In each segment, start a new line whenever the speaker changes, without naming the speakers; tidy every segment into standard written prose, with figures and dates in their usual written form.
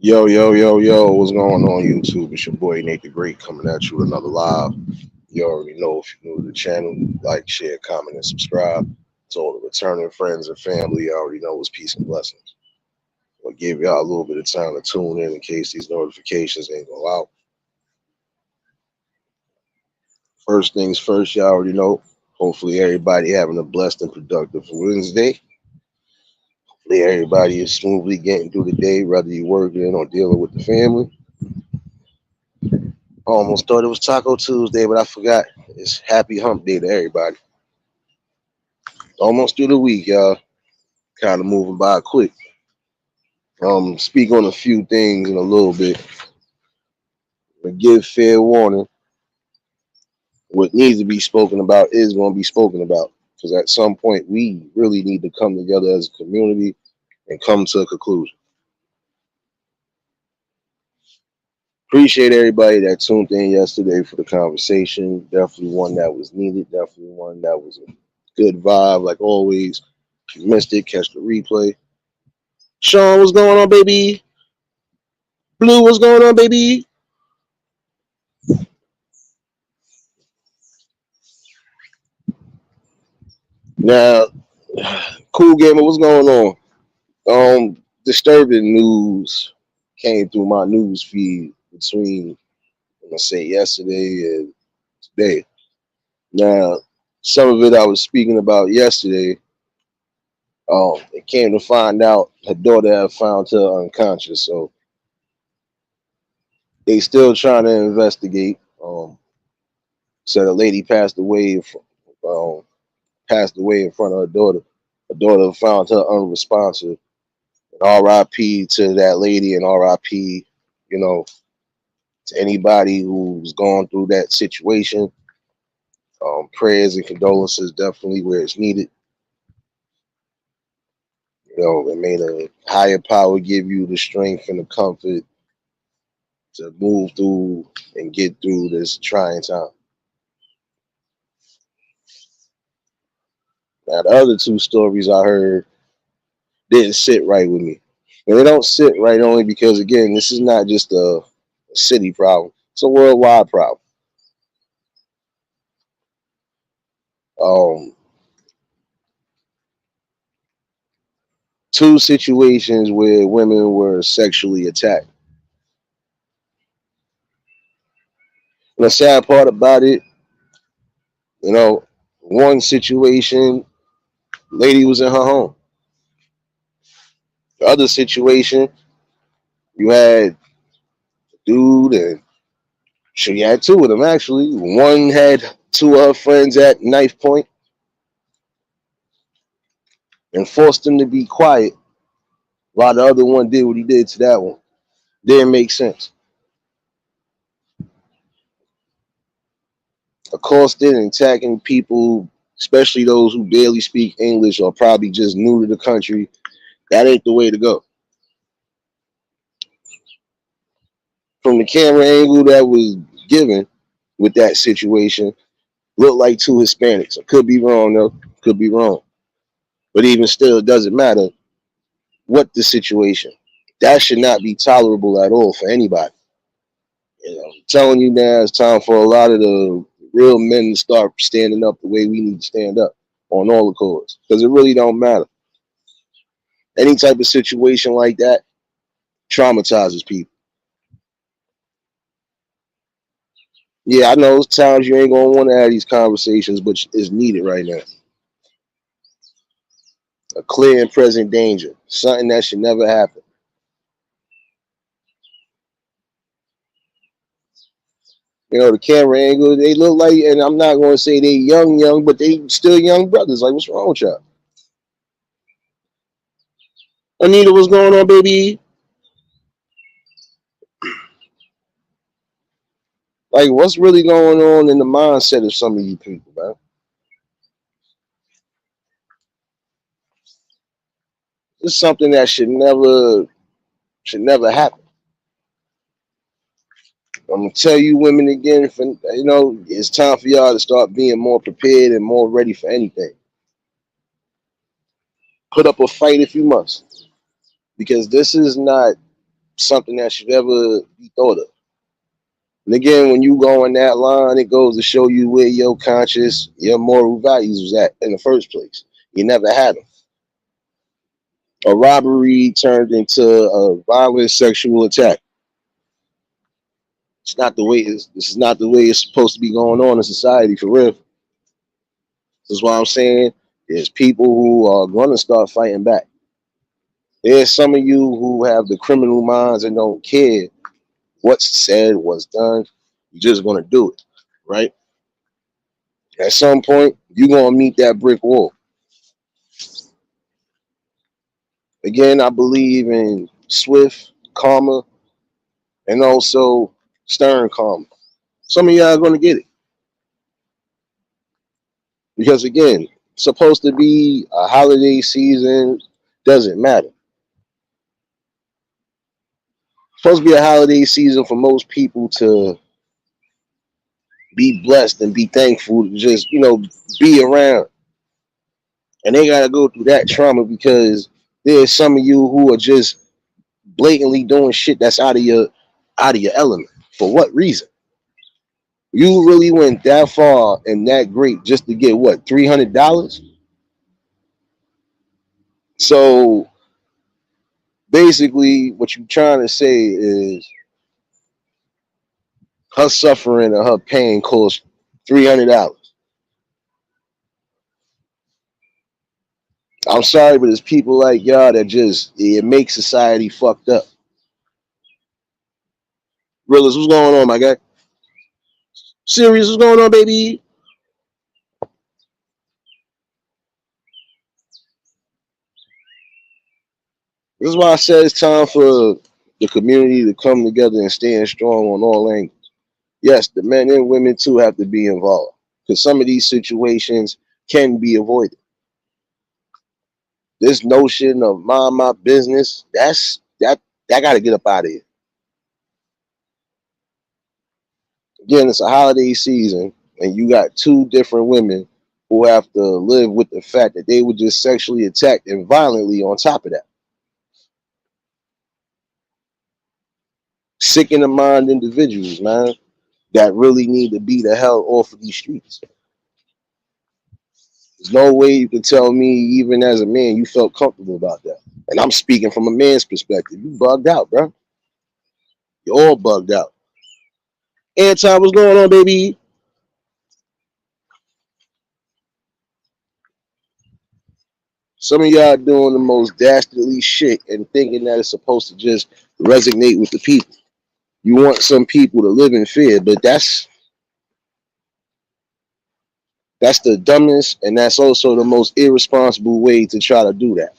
Yo, yo, yo, yo, what's going on YouTube? It's your boy Nate the Great coming at you with another live. You already know if you're new to the channel, like, share, comment, and subscribe. To all the returning friends and family, you already know it's peace and blessings. I'll give y'all a little bit of time to tune in case these notifications ain't go out. First things first, y'all already know. Hopefully everybody having a blessed and productive Wednesday. Hopefully everybody is smoothly getting through the day, whether you're working or dealing with the family. I almost thought it was Taco Tuesday, but I forgot. It's Happy Hump Day to everybody. Almost through the week, y'all. Kind of moving by quick. Speak on a few things in a little bit, but give fair warning. What needs to be spoken about is going to be spoken about, because at some point we really need to come together as a community and come to a conclusion. Appreciate everybody that tuned in yesterday for the conversation. Definitely one that was needed. Definitely one that was a good vibe, like always. If you missed it, catch the replay. Sean, what's going on, baby? Blue, what's going on, baby? Now, cool gamer, what's going on? Disturbing news came through my news feed between, let's say, yesterday and today. Now, some of it I was speaking about yesterday. It came to find out her daughter had found her unconscious, so they still trying to investigate. Said a lady um, passed away in front of her daughter. Her daughter found her unresponsive. RIP to that lady and RIP, you know, to anybody who's gone through that situation. Prayers and condolences definitely where it's needed. You know, and may the higher power give you the strength and the comfort to move through and get through this trying time. Now, the other two stories I heard didn't sit right with me. And they don't sit right only because, again, this is not just a city problem, it's a worldwide problem. Um, Two situations where women were sexually attacked. And the sad part about it, you know, one situation, lady was in her home. The other situation, you had a dude, and she had two of them actually. One had two of her friends at knife point and forced them to be quiet while the other one did what he did to that one. Didn't make sense. Accosting and attacking people, especially those who barely speak English or probably just new to the country, that ain't the way to go. From the camera angle that was given with that situation, looked like two Hispanics. I could be wrong though. Could be wrong. But even still, it doesn't matter what the situation. That should not be tolerable at all for anybody. You know, I'm telling you now, it's time for a lot of the real men to start standing up the way we need to stand up on all the accords. Because it really don't matter. Any type of situation like that traumatizes people. Yeah, I know there's times you ain't gonna want to have these conversations, but it's needed right now. A clear and present danger, something that should never happen. You know, the camera angle, they look like, and I'm not going to say they young, but they still young brothers. Like, what's wrong with y'all? Anita, what's going on, baby? Like, what's really going on in the mindset of some of you people, man? It's something that should never happen. I'm gonna tell you, women, again. For, it's time for y'all to start being more prepared and more ready for anything. Put up a fight if you must, because this is not something that should ever be thought of. And again, when you go on that line, it goes to show you where your conscious, your moral values was at in the first place. You never had them. A robbery turned into a violent sexual attack. It's not the way this is not the way it's supposed to be going on in society for real. This is why I'm saying there's people who are gonna start fighting back. There's some of you who have the criminal minds and don't care what's said, what's done. You're just gonna do it, right? At some point, you're gonna meet that brick wall. Again, I believe in swift karma and also stern karma. Some of y'all are gonna get it because again, it's supposed to be a holiday season. Doesn't matter. It's supposed to be a holiday season for most people to be blessed and be thankful to just be around. And they gotta go through that trauma because there's some of you who are just blatantly doing shit that's out of your element. For what reason? You really went that far and that great just to get what, $300? So basically, what you're trying to say is her suffering and her pain cost $300. I'm sorry, but it's people like y'all that just it makes society fucked up. Realist, what's going on, my guy? Serious, what's going on, baby? This is why I said it's time for the community to come together and stand strong on all angles. Yes, the men and women too have to be involved because some of these situations can be avoided. This notion of mind my business, that got to get up out of here. Again, it's a holiday season, and you got two different women who have to live with the fact that they were just sexually attacked and violently on top of that. Sick in the mind individuals, man, that really need to be the hell off of these streets. There's no way you can tell me, even as a man, you felt comfortable about that. And I'm speaking from a man's perspective. You bugged out, bro. You're all bugged out. Anti, what's going on, baby? Some of y'all doing the most dastardly shit and thinking that it's supposed to just resonate with the people. You want some people to live in fear, but that's the dumbest and that's also the most irresponsible way to try to do that.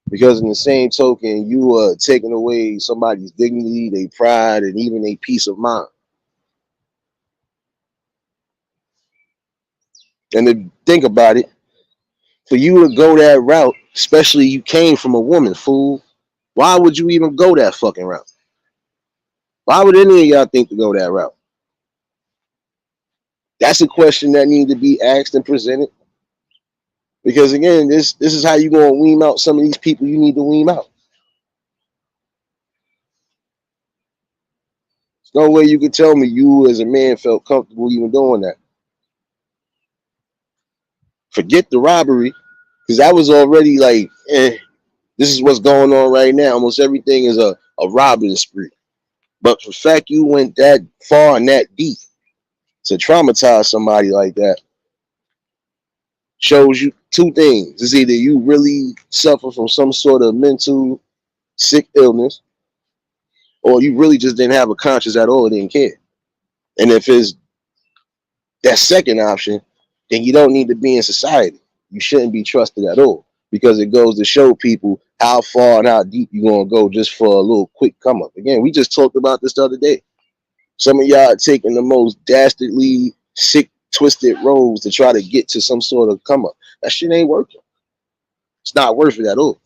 Because in the same token, you are taking away somebody's dignity, their pride, and even their peace of mind. And to think about it, for you to go that route, especially you came from a woman, fool, why would you even go that fucking route? Why would any of y'all think to go that route? That's a question that needs to be asked and presented. Because again, this is how you gonna wean out some of these people you need to wean out. There's no way you could tell me you as a man felt comfortable even doing that. Forget the robbery, because that was already like, this is what's going on right now. Almost everything is a robbing spree. But the fact you went that far and that deep to traumatize somebody like that shows you two things. It's either you really suffer from some sort of mental sick illness, or you really just didn't have a conscience at all and didn't care. And if it's that second option, then you don't need to be in society. You shouldn't be trusted at all because it goes to show people how far and how deep you're going to go just for a little quick come up. Again, we just talked about this the other day. Some of y'all are taking the most dastardly, sick, twisted roads to try to get to some sort of come up. That shit ain't working. It's not worth it at all.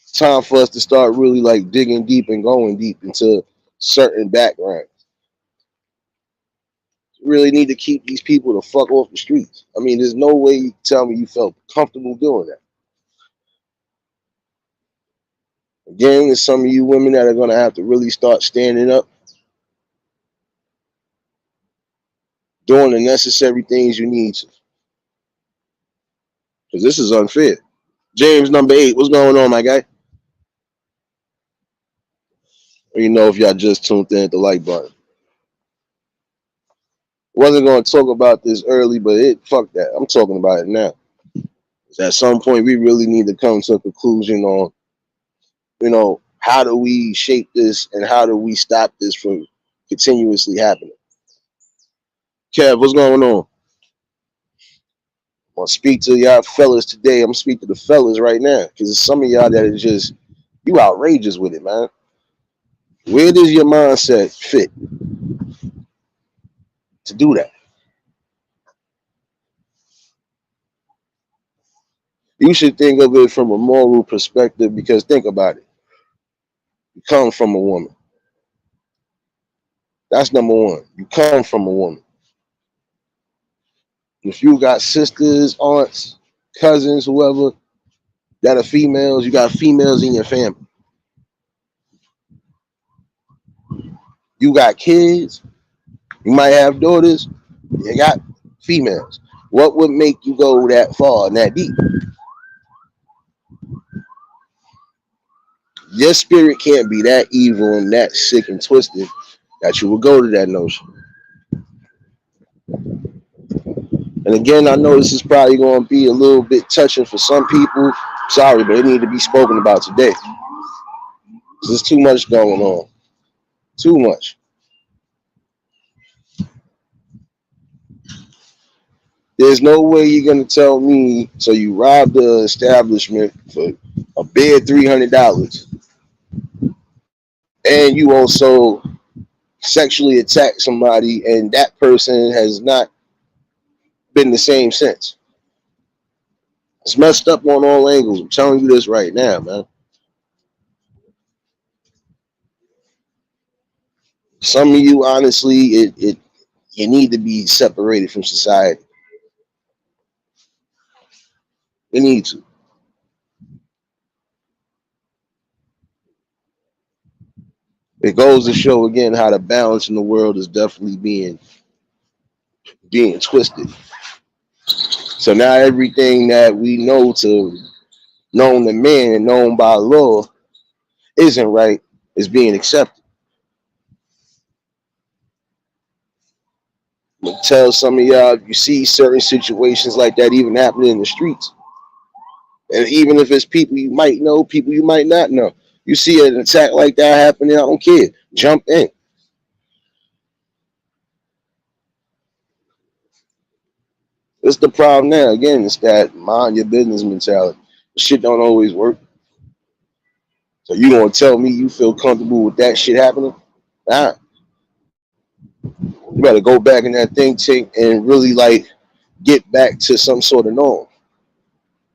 It's time for us to start really like digging deep and going deep into certain backgrounds. really need to keep these people the fuck off the streets. I mean, there's no way you can tell me you felt comfortable doing that. Again, there's some of you women that are gonna have to really start standing up, doing the necessary things you need to, because this is unfair. James number 8, what's going on, my guy? You know, if y'all just tuned in at the like button. Wasn't going to talk about this early, but fuck that. I'm talking about it now. At some point, we really need to come to a conclusion on, how do we shape this and how do we stop this from continuously happening? Kev, what's going on? I'm going to speak to y'all fellas today. I'm speaking to the fellas right now because some of y'all that are just, you outrageous with it, man. Where does your mindset fit to do that? You should think of it from a moral perspective because think about it. You come from a woman. That's number one. You come from a woman. If you got sisters, aunts, cousins, whoever that are females, you got females in your family. You got kids, you might have daughters, you got females. What would make you go that far and that deep? Your spirit can't be that evil and that sick and twisted that you would go to that notion. And again, I know this is probably going to be a little bit touching for some people. Sorry, but it need to be spoken about today. There's too much going on. Too much. There's no way you're going to tell me, so you robbed the establishment for a bare $300 and you also sexually attacked somebody and that person has not been the same since. It's messed up on all angles. I'm telling you this right now, man. Some of you, honestly, you need to be separated from society. You need to. It goes to show again how the balance in the world is definitely being twisted. So now everything that we know to known to man and known by law isn't right is being accepted. But tell some of y'all you see certain situations like that even happening in the streets. And even if it's people you might know, people you might not know. You see an attack like that happening, I don't care. Jump in. It's the problem now. Again, it's that mind your business mentality. Shit don't always work. So you gonna tell me you feel comfortable with that shit happening? Nah. You better go back in that think tank and really like get back to some sort of norm.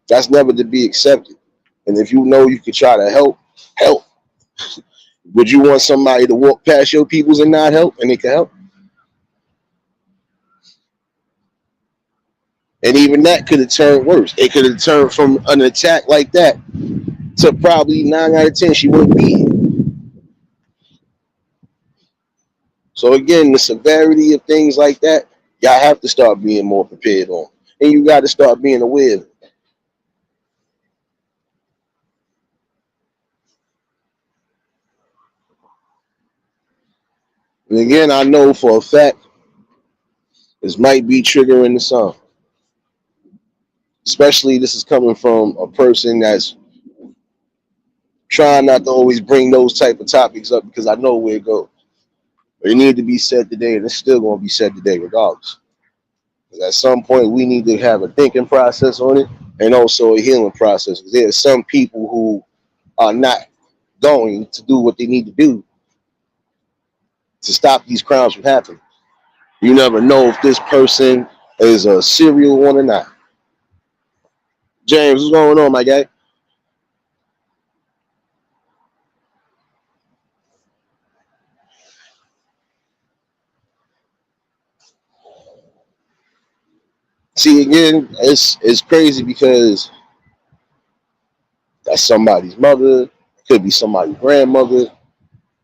That's never to be accepted. And if you know you could try to help, help. Would you want somebody to walk past your peoples and not help and they can help? And even that could have turned worse. It could have turned from an attack like that to probably 9 out of 10 she wouldn't be here. So again, the severity of things like that, y'all have to start being more prepared on. And you got to start being aware of it. And again, I know for a fact this might be triggering the song. Especially this is coming from a person that's trying not to always bring those type of topics up because I know where it goes. But it needs to be said today, and it's still going to be said today regardless. Because at some point, we need to have a thinking process on it and also a healing process. Because there are some people who are not going to do what they need to do to stop these crimes from happening. You never know if this person is a serial one or not. James, what's going on, my guy? See, again, it's crazy because that's somebody's mother, could be somebody's grandmother,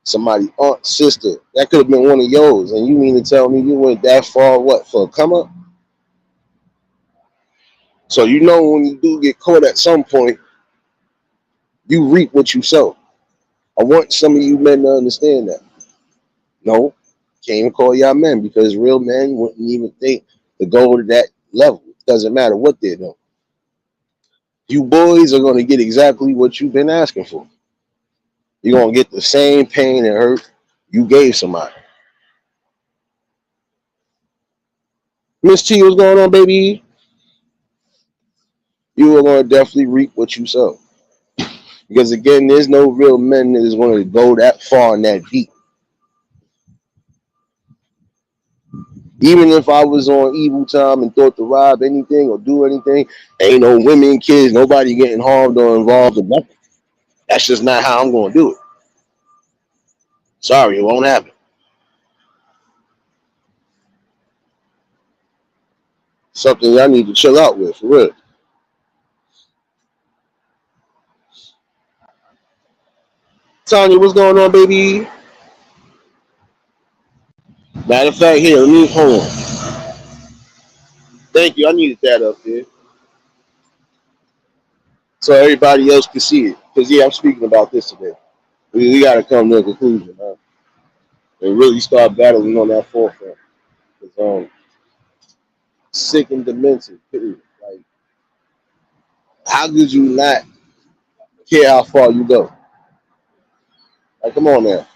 somebody's aunt, sister. That could have been one of yours. And you mean to tell me you went that far, what, for a come up? So you know when you do get caught at some point, you reap what you sow. I want some of you men to understand that. No, can't even call y'all men because real men wouldn't even think to go to that level. It doesn't matter what they're doing. You boys are going to get exactly what you've been asking for. You're going to get the same pain and hurt you gave somebody. Miss T, what's going on, baby? You are going to definitely reap what you sow. Because again, there's no real men that is going to go that far and that deep. Even if I was on evil time and thought to rob anything or do anything, ain't no women, kids, nobody getting harmed or involved in nothing. That's just not how I'm going to do it. Sorry, it won't happen. Something y'all need to chill out with, for real. Tanya, what's going on, baby? Matter of fact, here, let me hold on. Thank you. I needed that up there so everybody else can see it. Because, yeah, I'm speaking about this today. We got to come to a conclusion, huh? And really start battling on that forefront. Because, sick and demented, period. Like, how could you not care how far you go? Like, come on now.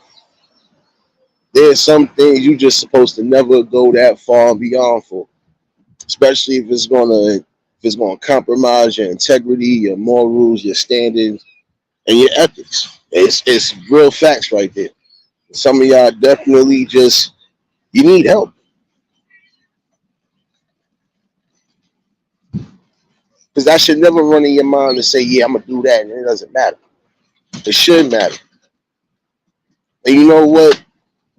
There's some things you just supposed to never go that far and beyond for, especially if it's gonna compromise your integrity, your morals, your standards, and your ethics. It's real facts right there. Some of y'all definitely just you need help because that should never run in your mind to say, "Yeah, I'm gonna do that," and it doesn't matter. It should matter. And you know what?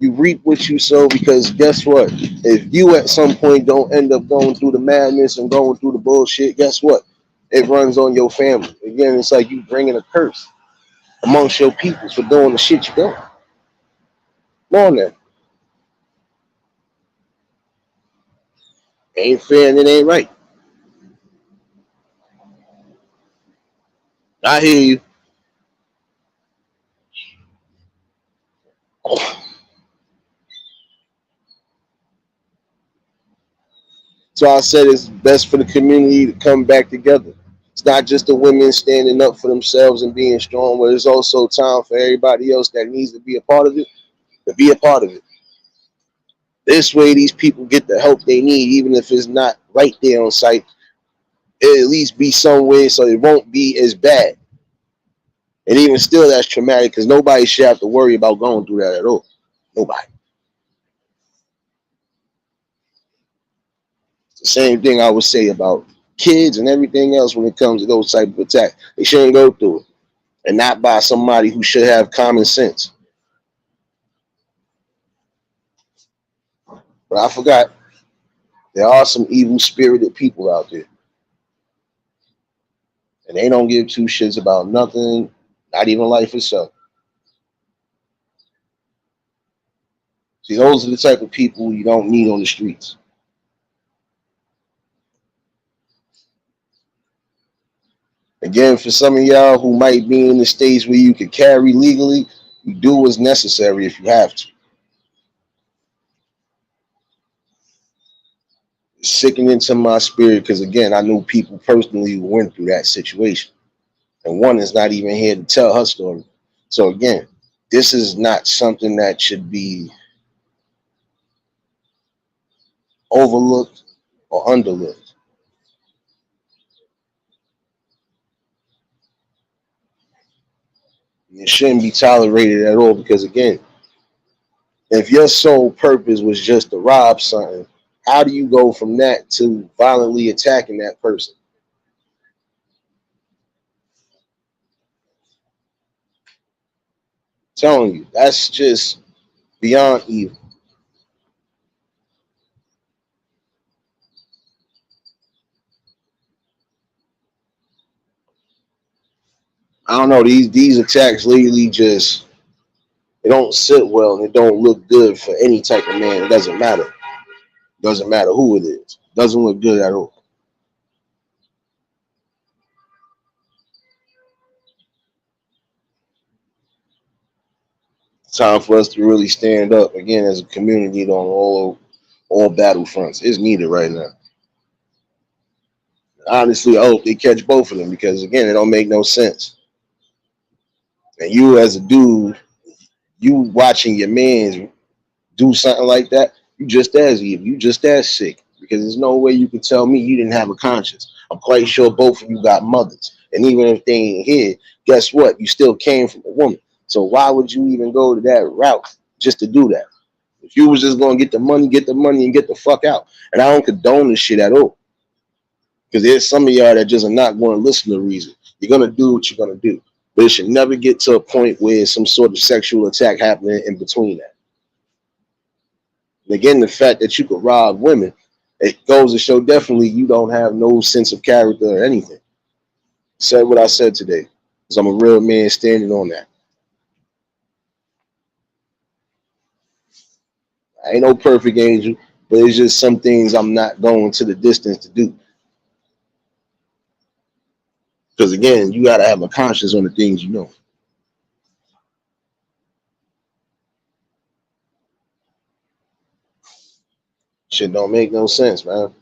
You reap what you sow because guess what? If you at some point don't end up going through the madness and going through the bullshit, guess what? It runs on your family. Again, it's like you bringing a curse amongst your peoples for doing the shit you doing. Come on then. It ain't fair and it ain't right. I hear you. So I said it's best for the community to come back together. It's not just the women standing up for themselves and being strong, but it's also time for everybody else that needs to be a part of it to be a part of it. This way, these people get the help they need, even if it's not right there on site. It'll at least be somewhere so it won't be as bad. And even still, that's traumatic because nobody should have to worry about going through that at all. Nobody. It's the same thing I would say about kids and everything else when it comes to those type of attacks. They shouldn't go through it. And not by somebody who should have common sense. But I forgot there are some evil spirited people out there. And they don't give two shits about nothing, not even life itself. See, those are the type of people you don't need on the streets. Again, for some of y'all who might be in the states where you could carry legally, you do what's necessary if you have to. It's sickening to my spirit because, again, I knew people personally who went through that situation. And one is not even here to tell her story. So, again, this is not something that should be overlooked or underlooked. It shouldn't be tolerated at all because, again, if your sole purpose was just to rob something, how do you go from that to violently attacking that person? I'm telling you, that's just beyond evil. I don't know, these attacks lately just it don't sit well and it don't look good for any type of man. It doesn't matter. Doesn't matter who it is. Doesn't look good at all. Time for us to really stand up again as a community on all battlefronts. It's needed right now. Honestly, I hope they catch both of them because again, it don't make no sense. And you as a dude, you watching your man do something like that, you just as evil, you just as sick. Because there's no way you can tell me you didn't have a conscience. I'm quite sure both of you got mothers. And even if they ain't here, guess what? You still came from a woman. So why would you even go to that route just to do that? If you was just gonna get the money and get the fuck out. And I don't condone this shit at all. Because there's some of y'all that just are not going to listen to reason. You're gonna do what you're gonna do. But it should never get to a point where some sort of sexual attack happening in between that. And again, the fact that you could rob women, it goes to show definitely you don't have no sense of character or anything. Said what I said today. Because I'm a real man standing on that. I ain't no perfect angel, but it's just some things I'm not going to the distance to do. Because again, you gotta have a conscience on the things you know. Shit don't make no sense, man.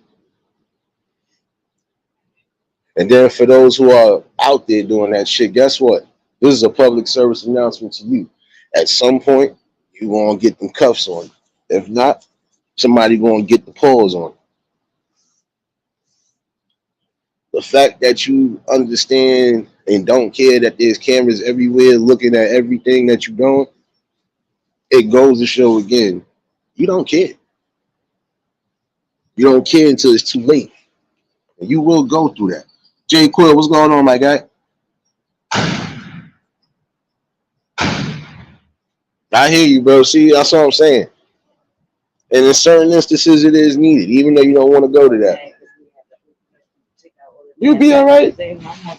And then for those who are out there doing that shit, guess what? This is a public service announcement to you. At some point, you gonna get them cuffs on. If not, somebody gonna get the paws on. The fact that you understand and don't care that there's cameras everywhere looking at everything that you're doing, it goes to show again, you don't care. You don't care until it's too late. And you will go through that. Jay Quill, what's going on, my guy? I hear you, bro. See, that's what I'm saying. And in certain instances, it is needed, even though you don't want to go to that. You'll be all right.
I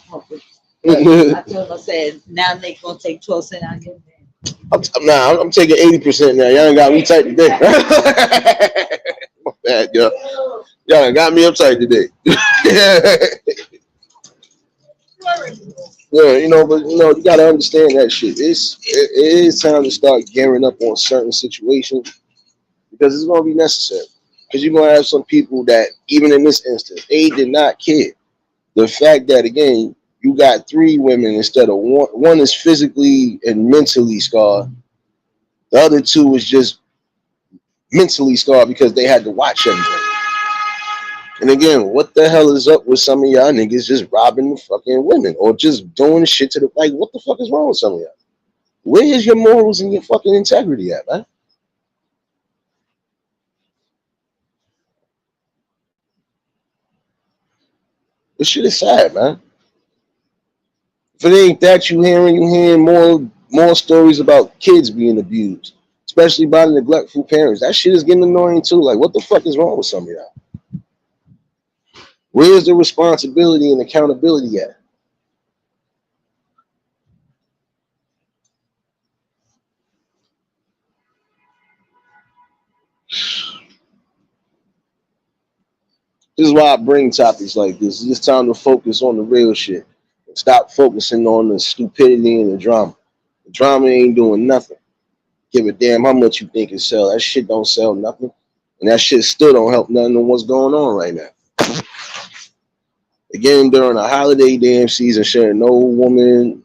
told him, I said, now they gonna take 12 cents out of your
I'm taking 80% now. Y'all ain't got me tight today. My bad, y'all. Y'all got me uptight today. Yeah, but you gotta understand that shit. It is time to start gearing up on certain situations because it's gonna be necessary. Because you're gonna have some people that, even in this instance, they did not care. The fact that again, you got three women instead of one. One is physically and mentally scarred. The other two is just mentally scarred because they had to watch everything. And again, what the hell is up with some of y'all niggas just robbing the fucking women or just doing shit to the like? What the fuck is wrong with some of y'all? Where is your morals and your fucking integrity at, man? This shit is sad, man. If it ain't that you hearing more stories about kids being abused, especially by neglectful parents. That shit is getting annoying too. Like, what the fuck is wrong with some of y'all? Where's the responsibility and accountability at? This is why I bring topics like this. It's just time to focus on the real shit. And stop focusing on the stupidity and the drama. The drama ain't doing nothing. Give a damn how much you think it sell. That shit don't sell nothing. And that shit still don't help nothing on what's going on right now. Again, during a holiday damn season, should no woman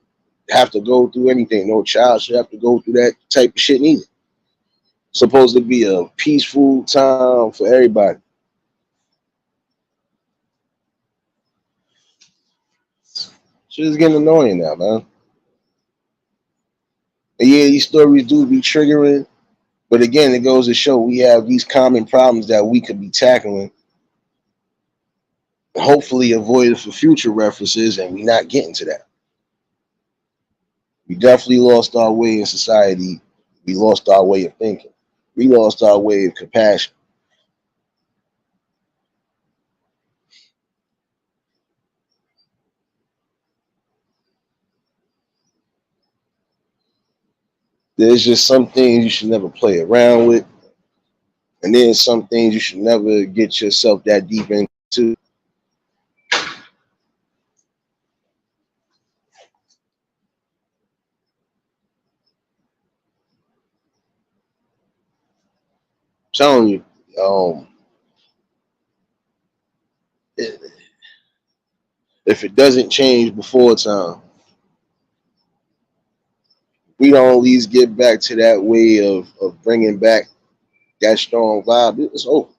have to go through anything. No child should have to go through that type of shit neither. Supposed to be a peaceful time for everybody. Shit is getting annoying now, man. And yeah, these stories do be triggering, but again, it goes to show we have these common problems that we could be tackling, hopefully avoid for future references, and we not getting to that. We definitely lost our way in society. We lost our way of thinking. We lost our way of compassion. There's just some things you should never play around with, and then some things you should never get yourself that deep into. I'm telling you, um, if it doesn't change before time, we don't at least get back to that way of bringing back that strong vibe. It's over.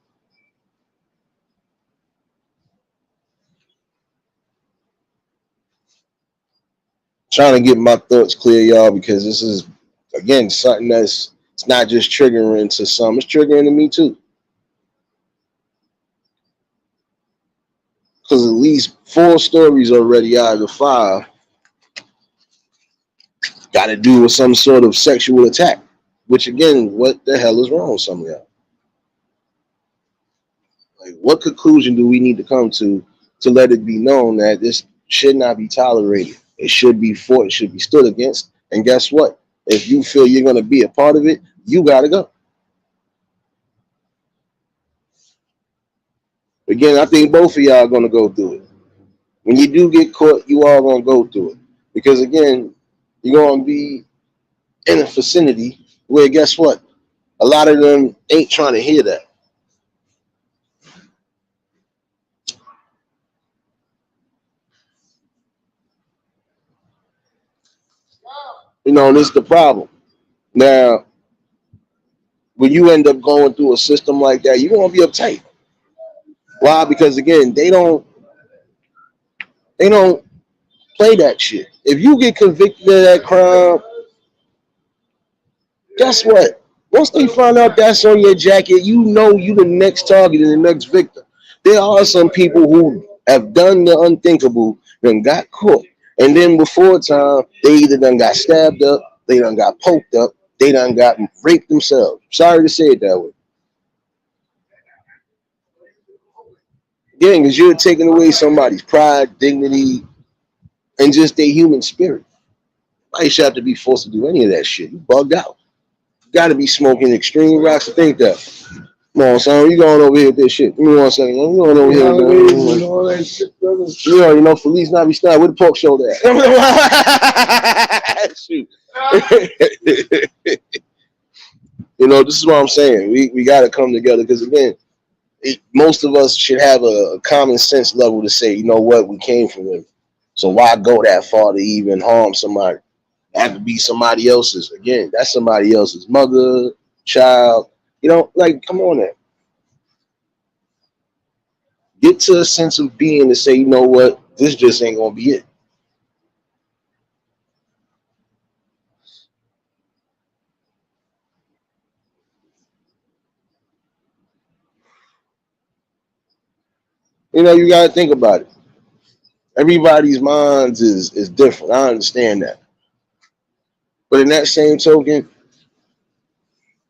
Trying to get my thoughts clear, y'all, because this is again something that's it's not just triggering to some, it's triggering to me too. Because at least four stories already out of the five got to do with some sort of sexual attack. Which again, what the hell is wrong with some of y'all? Like, what conclusion do we need to come to let it be known that this should not be tolerated? It should be fought. It should be stood against. And guess what? If you feel you're going to be a part of it, you got to go. Again, I think both of y'all are going to go through it. When you do get caught, you are going to go through it. Because again, you're going to be in a vicinity where, guess what? A lot of them ain't trying to hear that. You know, and this is the problem. Now, when you end up going through a system like that, you're going to be uptight. Why? Because again, they don't play that shit. If you get convicted of that crime, guess what? Once they find out that's on your jacket, you know you the next target and the next victim. There are some people who have done the unthinkable, then got caught. And then before time, they either done got stabbed up, they done got poked up, they done got raped themselves. Sorry to say it that way. Again, because you're taking away somebody's pride, dignity, and just their human spirit. Why you should have to be forced to do any of that shit? You bugged out. You gotta be smoking extreme rocks to think that. Come on, son, you going over here with this shit. Give me 1 second. You going over here with all that shit, brother. You already know Felice not be snide. Where the pork shoulder at? Shoot. You know, this is what I'm saying. We got to come together because, again, most of us should have a common sense level to say, you know what, we came from them. So why go that far to even harm somebody? Have to be somebody else's. Again, that's somebody else's mother, child. You know, like, come on now. Get to a sense of being to say, you know what, this just ain't gonna be it. You know, you gotta think about it. Everybody's minds is different. I understand that. But in that same token,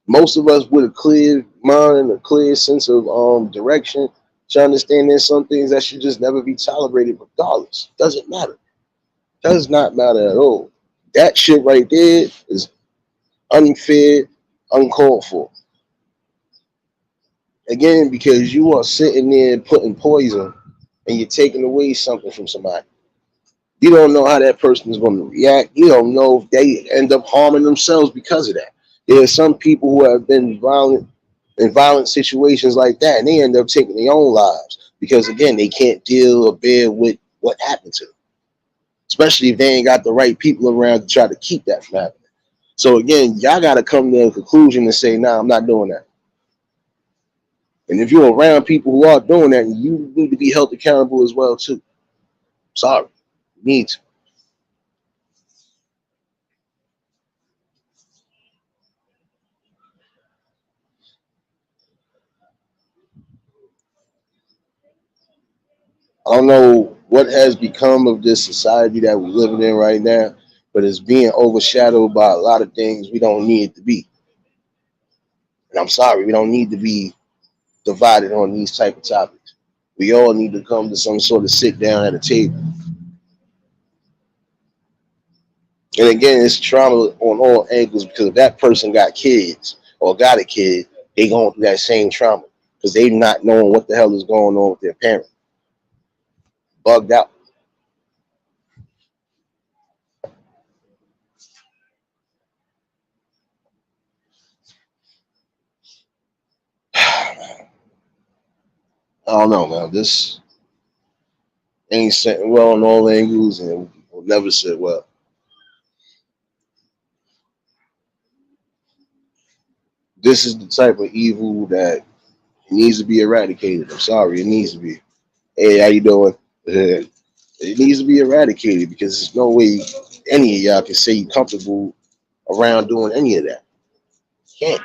most of us with a clear mind and a clear sense of direction to understand there's some things that should just never be tolerated regardless. Doesn't matter. Does not matter at all. That shit right there is unfair, uncalled for. Again, because you are sitting there putting poison and you're taking away something from somebody. You don't know how that person is going to react. You don't know if they end up harming themselves because of that. There are some people who have been violent in violent situations like that, and they end up taking their own lives because, again, they can't deal or bear with what happened to them, especially if they ain't got the right people around to try to keep that from happening. So, again, y'all got to come to a conclusion and say, nah, I'm not doing that. And if you're around people who are doing that, you need to be held accountable as well, too. Sorry. You need to. I don't know what has become of this society that we're living in right now, but it's being overshadowed by a lot of things we don't need it to be. And I'm sorry, we don't need to be divided on these type of topics. We all need to come to some sort of sit down at a table. And again, it's trauma on all angles because if that person got kids or got a kid, they going through that same trauma because they not knowing what the hell is going on with their parent. Bugged out. I don't know, man. This ain't sitting well on all angles and will never sit well. This is the type of evil that needs to be eradicated. I'm sorry, it needs to be. Hey, how you doing? It needs to be eradicated because there's no way any of y'all can say you comfortable around doing any of that. Can't.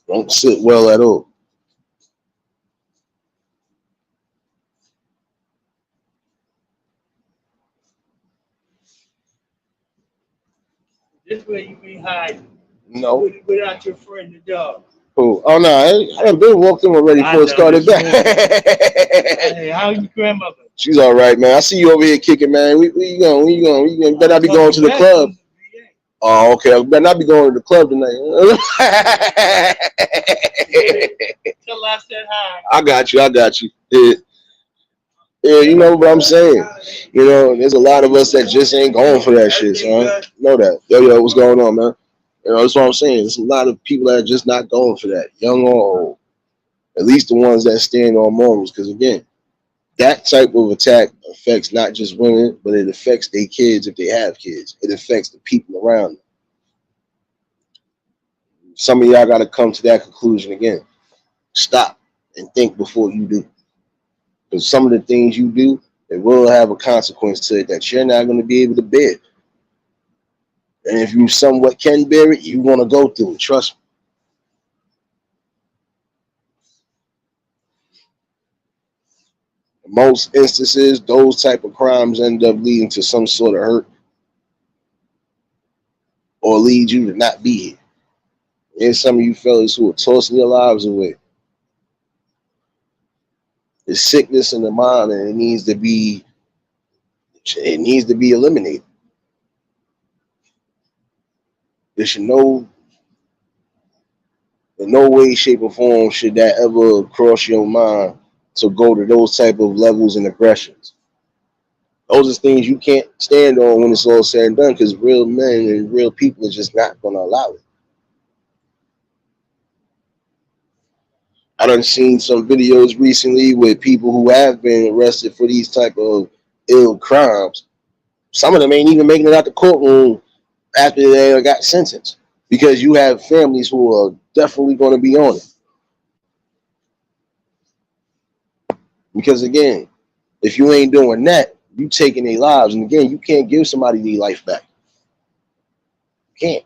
Don't sit well at all.
This way you be hiding
No.
without your friend the dog.
Cool. Oh no, I done been walked in already
I
before it
know
started
this
back.
morning. Hey, how your grandmother?
She's all right, man. I see you over here kicking, man. Where you going? Where you going? Where you going? You better not be going to the club. Oh, okay. I better not be going to the club tonight.
Till I said hi.
I got you. I got you. Yeah. Yeah, you know what I'm saying. You know, there's a lot of us that just ain't going for that shit, son. You know that. Yo, what's going on, man? You know, that's what I'm saying. There's a lot of people that are just not going for that, young or old. At least the ones that stand on morals. Because again, that type of attack affects not just women, but it affects their kids if they have kids. It affects the people around them. Some of y'all got to come to that conclusion again. Stop and think before you do. Because some of the things you do, it will have a consequence to it that you're not going to be able to bear. And if you somewhat can bear it, you want to go through it. Trust me. In most instances, those type of crimes end up leading to some sort of hurt or lead you to not be here. There's some of you fellas who are tossing your lives away. There's sickness in the mind, and it needs to be eliminated. There should in no way, shape, or form should that ever cross your mind to go to those type of levels and aggressions. Those are things you can't stand on when it's all said and done because real men and real people are just not going to allow it. I done seen some videos recently with people who have been arrested for these type of ill crimes. Some of them ain't even making it out the courtroom after they got sentenced because you have families who are definitely going to be on it. Because again, if you ain't doing that, you taking their lives, and again, you can't give somebody their life back. You can't.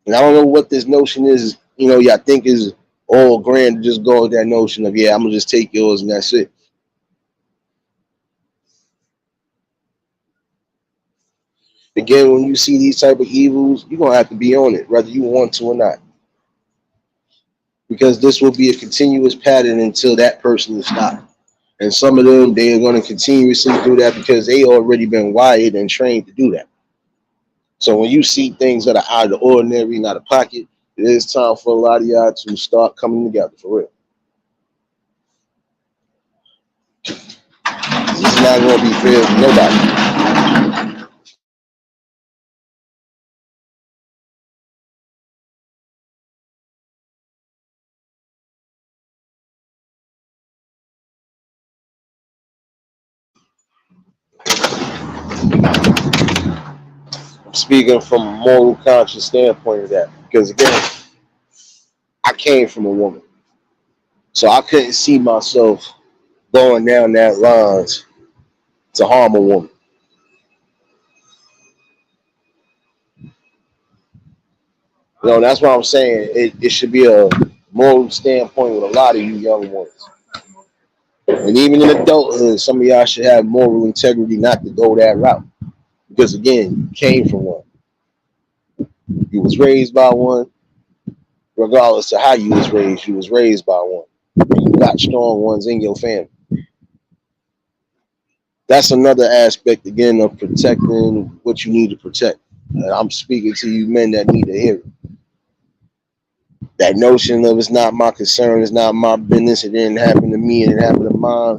And I don't know what this notion is. You know, y'all think is all grand to just go with that notion of I'm gonna just take yours and that's it. Again, when you see these type of evils, you're gonna have to be on it, whether you want to or not, because this will be a continuous pattern until that person is stopped. And some of them, they are going to continuously do that because they already been wired and trained to do that. So when you see things that are out of the ordinary, not a pocket, it is time for a lot of y'all to start coming together for real. This is not going to be fair to nobody. I'm speaking from a moral conscious standpoint of that because again, I came from a woman, so I couldn't see myself going down that lines to harm a woman. You know, that's what I'm saying. It should be a moral standpoint with a lot of you young ones. And even in adulthood, some of y'all should have moral integrity not to go that route. Because again, you came from one. You was raised by one, regardless of how you was raised by one. And you got strong ones in your family. That's another aspect again of protecting what you need to protect. I'm speaking to you men that need to hear it. That notion of it's not my concern, it's not my business, it didn't happen to me, and it happened to mine.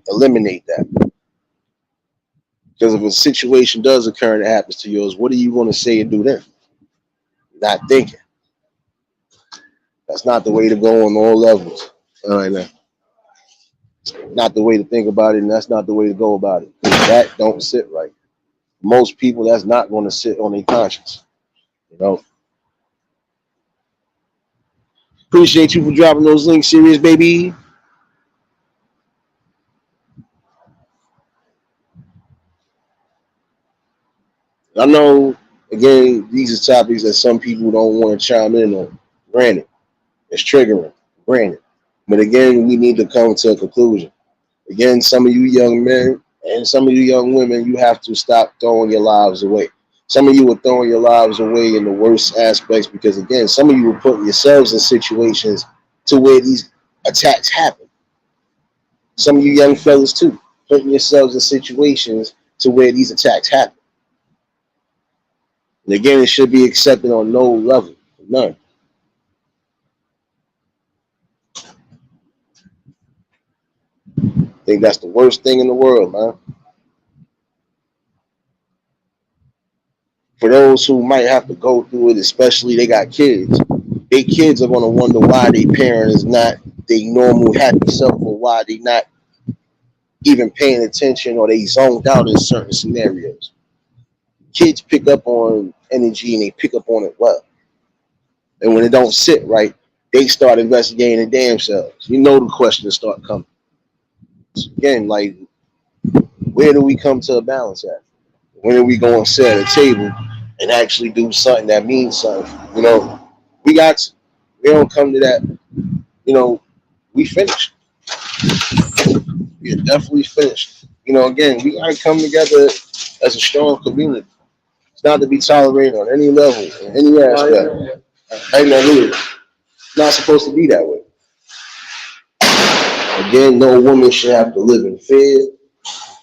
Eliminate that. Because if a situation does occur and it happens to yours, what are you going to say and do then? Not thinking. That's not the way to go on all levels. All right, now. Not the way to think about it, and that's not the way to go about it. That don't sit right. Most people, that's not going to sit on their conscience. You know. Appreciate you for dropping those links, serious baby. I know, again, these are topics that some people don't want to chime in on. Granted, it's triggering. Granted. But again, we need to come to a conclusion. Again, some of you young men and some of you young women, you have to stop throwing your lives away. Some of you are throwing your lives away in the worst aspects because, again, some of you are putting yourselves in situations to where these attacks happen. Some of you young fellas, too, putting yourselves in situations to where these attacks happen. And again, it should be accepted on no level, none. I think that's the worst thing in the world, man. For those who might have to go through it, especially they got kids, their kids are gonna wonder why their parent is not their normal happy self, or why they not even paying attention, or they zoned out in certain scenarios. Kids pick up on energy and they pick up on it well. And when it don't sit right, they start investigating the damn selves. You know the questions start coming. So again, like, where do we come to a balance at? When are we going to sit at a table and actually do something that means something? You know, we got to. We don't come to that. You know, we finished. We are definitely finished. You know, again, we got to come together as a strong community. It's not to be tolerated on any level, in any aspect. I know here. It's not supposed to be that way. Again, no woman should have to live in fear.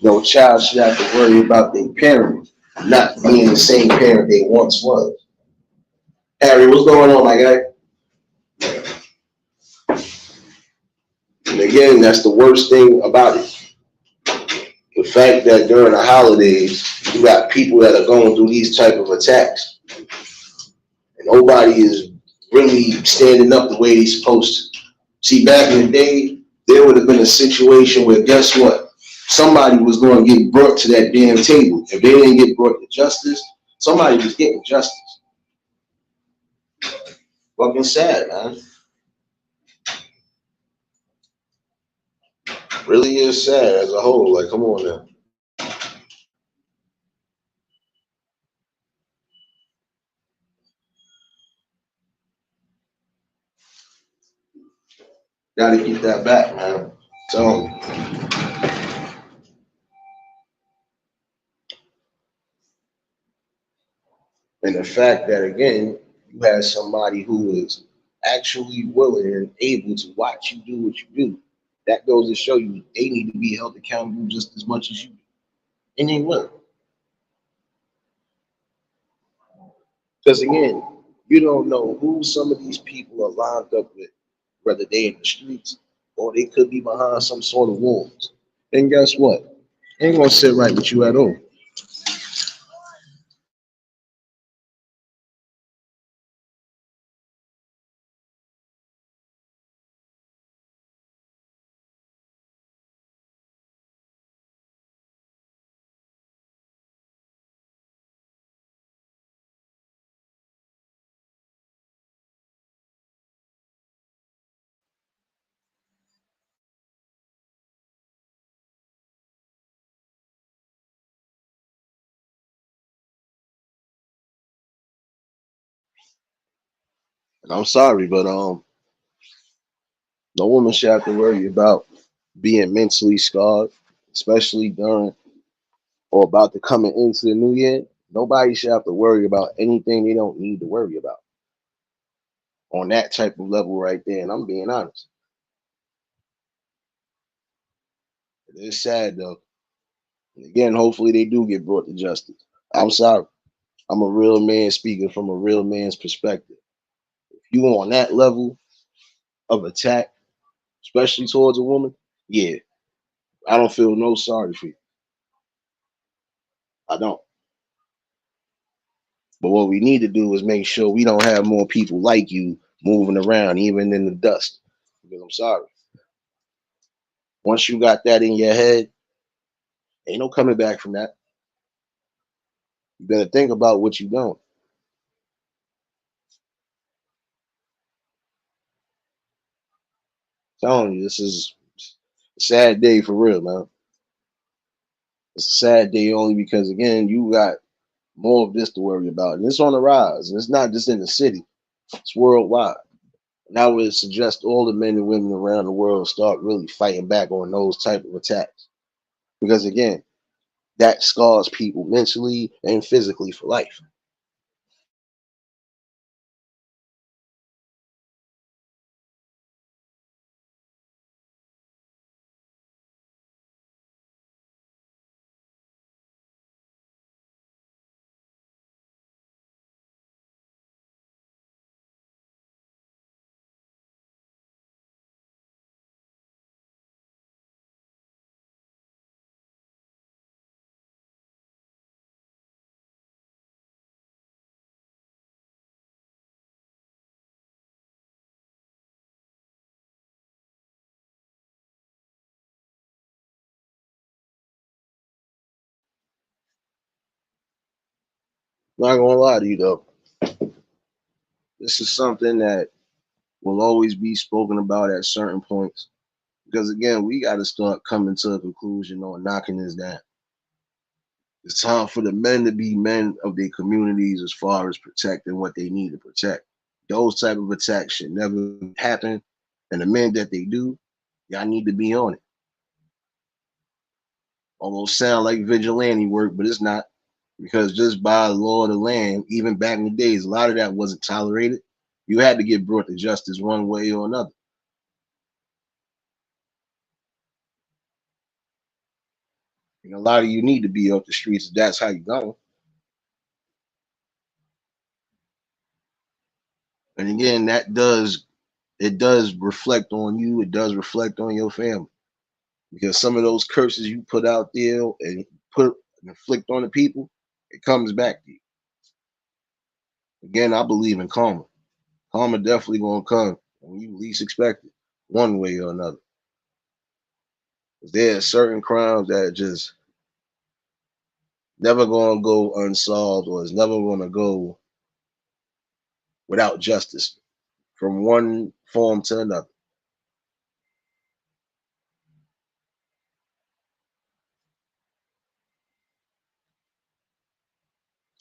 No child should have to worry about their parent not being the same parent they once was. Harry, what's going on, my guy? And again, that's the worst thing about it. The fact that during the holidays, you got people that are going through these type of attacks, and nobody is really standing up the way they're supposed to. See, back in the day, there would have been a situation where, guess what? Somebody was going to get brought to that damn table. If they didn't get brought to justice, somebody was getting justice. Fucking sad, man. Really is sad as a whole. Like, come on now. Got to get that back, man. So, and the fact that, again, you had somebody who is actually willing and able to watch you do what you do, that goes to show you they need to be held accountable just as much as you do. And they will. Because, again, you don't know who some of these people are lined up with, whether they in the streets or they could be behind some sort of walls. And guess what? Ain't gonna sit right with you at all. And I'm sorry, but no woman should have to worry about being mentally scarred, especially during or about to coming into the new year. Nobody should have to worry about anything they don't need to worry about on that type of level right there. And I'm being honest. It's sad though. And again, hopefully they do get brought to justice. I'm sorry. I'm a real man speaking from a real man's perspective. If you on that level of attack, especially towards a woman, yeah, I don't feel no sorry for you. I don't. But what we need to do is make sure we don't have more people like you moving around, even in the dust. Because I'm sorry. Once you got that in your head, ain't no coming back from that. You better think about what you're doing. I'm telling you, this is a sad day for real, man. It's a sad day only because again, you got more of this to worry about. And it's on the rise. And it's not just in the city, it's worldwide. And I would suggest all the men and women around the world start really fighting back on those type of attacks. Because again, that scars people mentally and physically for life. Not gonna lie to you though, this is something that will always be spoken about at certain points. Because again, we got to start coming to a conclusion on knocking this down. It's time for the men to be men of their communities as far as protecting what they need to protect. Those type of attacks should never happen. And the men that they do, y'all need to be on it. Almost sound like vigilante work, but it's not. Because just by the law of the land, even back in the days, a lot of that wasn't tolerated. You had to get brought to justice one way or another. And a lot of you need to be off the streets if that's how you go. And again, it does reflect on you. It does reflect on your family because some of those curses you put out there and put and inflict on the people, it comes back to you. Again, I believe in karma. Karma definitely gonna come when you least expect it, one way or another. There are certain crimes that are just never gonna go unsolved, or is never gonna go without justice from one form to another.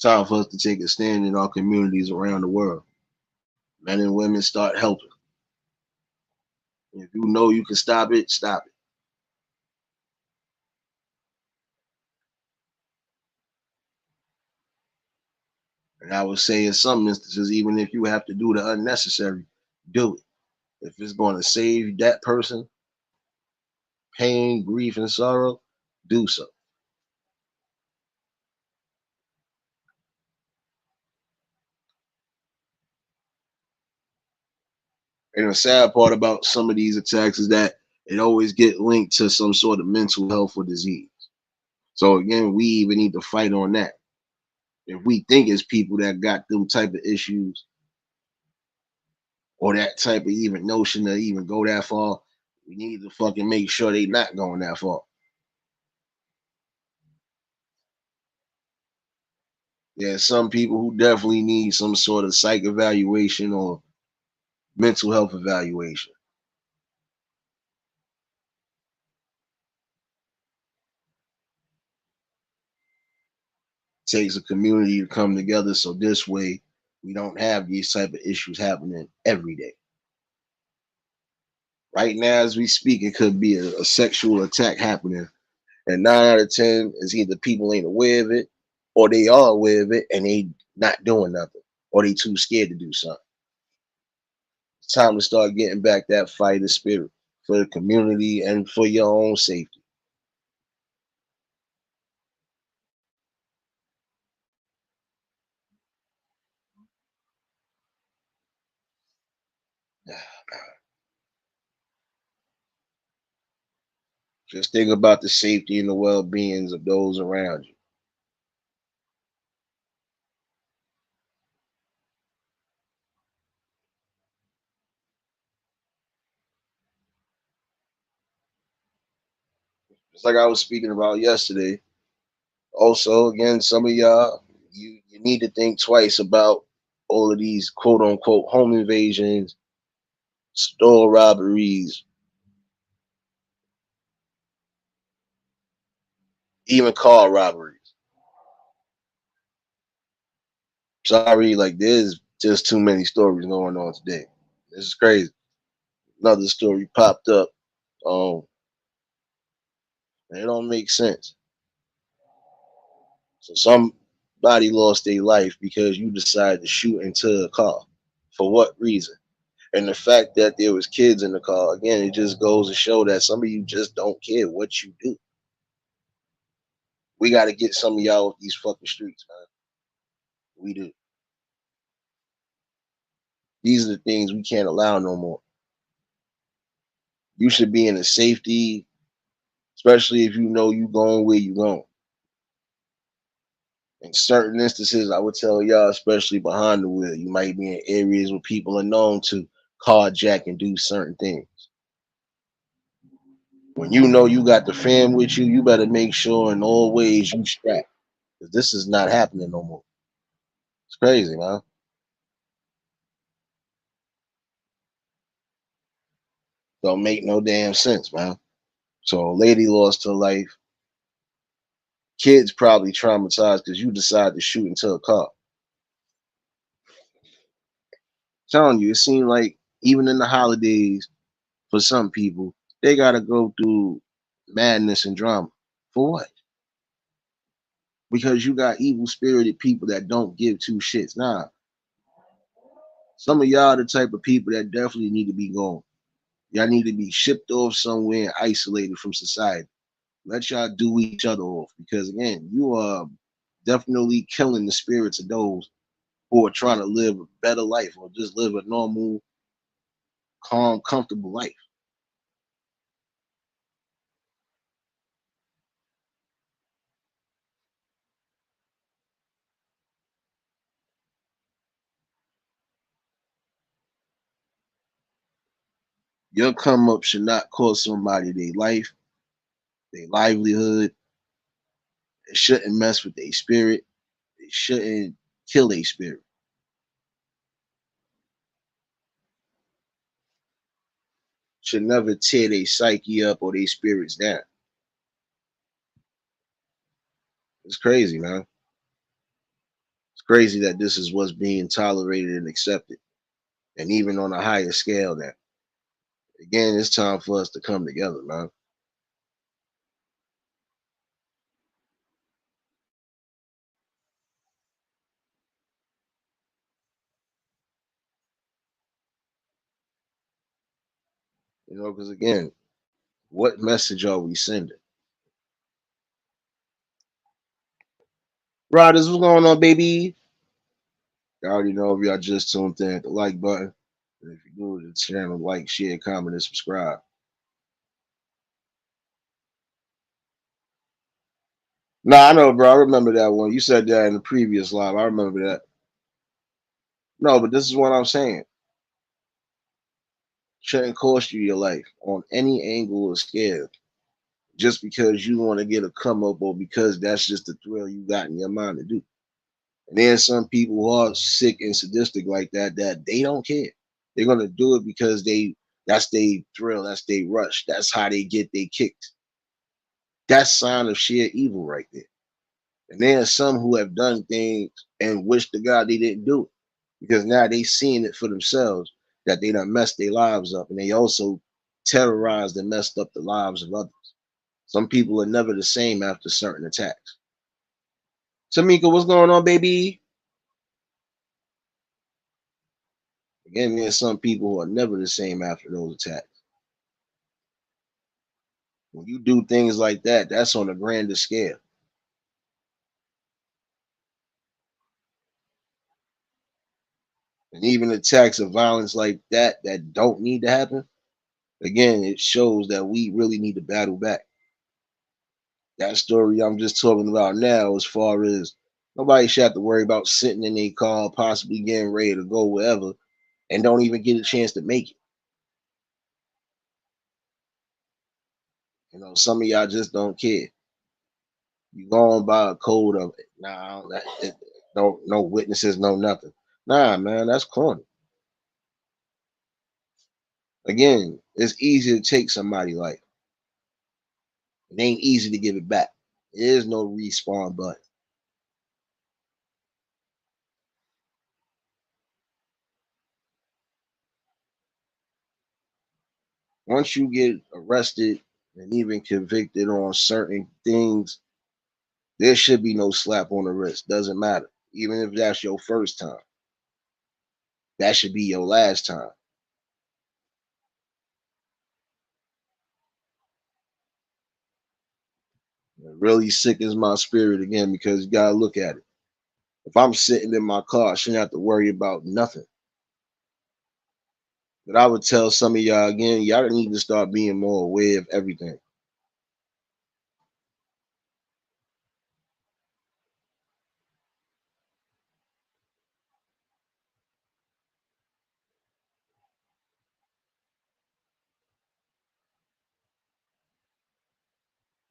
Time for us to take a stand in our communities around the world. Men and women start helping. If you know you can stop it, stop it. And I would say in some instances, even if you have to do the unnecessary, do it. If it's going to save that person pain, grief, and sorrow, do so. And the sad part about some of these attacks is that it always get linked to some sort of mental health or disease. So again, we even need to fight on that. If we think it's people that got them type of issues or that type of even notion to even go that far, we need to fucking make sure they not going that far. There's some people who definitely need some sort of psych evaluation or mental health evaluation. It takes a community to come together so this way we don't have these type of issues happening every day. Right now, as we speak, it could be a sexual attack happening, and 9 out of 10 is either people ain't aware of it, or they are aware of it and they not doing nothing, or they too scared to do something. It's time to start getting back that fighter spirit for the community and for your own safety. Just think about the safety and the well-beings of those around you. Just like I was speaking about yesterday. Also, again, some of y'all, you need to think twice about all of these quote unquote home invasions, store robberies, even car robberies. Sorry, like there's just too many stories going on today. This is crazy. Another story popped up. Um, it don't make sense. So somebody lost their life because you decided to shoot into a car. For what reason? And the fact that there was kids in the car, again, it just goes to show that some of you just don't care what you do. We got to get some of y'all off these fucking streets, man. We do. These are the things we can't allow no more. You should be in a safety, especially if you know you going where you going. In certain instances, I would tell y'all, especially behind the wheel, you might be in areas where people are known to carjack and do certain things. When you know you got the fam with you, you better make sure in all ways you strap. Because this is not happening no more. It's crazy, man. Don't make no damn sense, man. So a lady lost her life. Kids probably traumatized because you decided to shoot into a car. Telling you, it seemed like even in the holidays, for some people, they gotta go through madness and drama. For what? Because you got evil spirited people that don't give two shits. Nah, some of y'all the type of people that definitely need to be gone. Y'all need to be shipped off somewhere and isolated from society. Let y'all do each other off. Because again, you are definitely killing the spirits of those who are trying to live a better life or just live a normal, calm, comfortable life. Your come up should not cost somebody their life, their livelihood. It shouldn't mess with their spirit. It shouldn't kill their spirit. Should never tear their psyche up or their spirits down. It's crazy, man. It's crazy that this is what's being tolerated and accepted. And even on a higher scale now. Again, it's time for us to come together, man. You know, because again, what message are we sending? Riders, what's going on, baby? You already know if y'all just tuned in, hit the like button. And if you do the channel, like, share, comment, and subscribe. Nah, I know, bro. I remember that one. You said that in the previous live. I remember that. No, but this is what I'm saying. Shouldn't cost you your life on any angle or scale just because you want to get a come up or because that's just the thrill you got in your mind to do. And there's some people who are sick and sadistic like that that they don't care. They're gonna do it because that's their thrill, that's their rush, that's how they get their kicks. That's sign of sheer evil right there. And there are some who have done things and wish to God they didn't do it because now they seeing it for themselves that they done messed their lives up and they also terrorized and messed up the lives of others. Some people are never the same after certain attacks. Tamika, what's going on, baby? Again, there's some people who are never the same after those attacks. When you do things like that, that's on a grander scale. And even attacks of violence like that don't need to happen. Again, it shows that we really need to battle back. That story I'm just talking about now, as far as nobody should have to worry about sitting in a car, possibly getting ready to go wherever, and don't even get a chance to make it. Some of y'all just don't care. You going by a code of it. Nah, no witnesses, no nothing. Nah, man, that's corny. Again, it's easy to take somebody life. It ain't easy to give it back. There is no respawn button. Once you get arrested and even convicted on certain things, there should be no slap on the wrist. Doesn't matter. Even if that's your first time, that should be your last time. It really sickens my spirit again because you gotta look at it. If I'm sitting in my car, I shouldn't have to worry about nothing. But I would tell some of y'all again, y'all need to start being more aware of everything.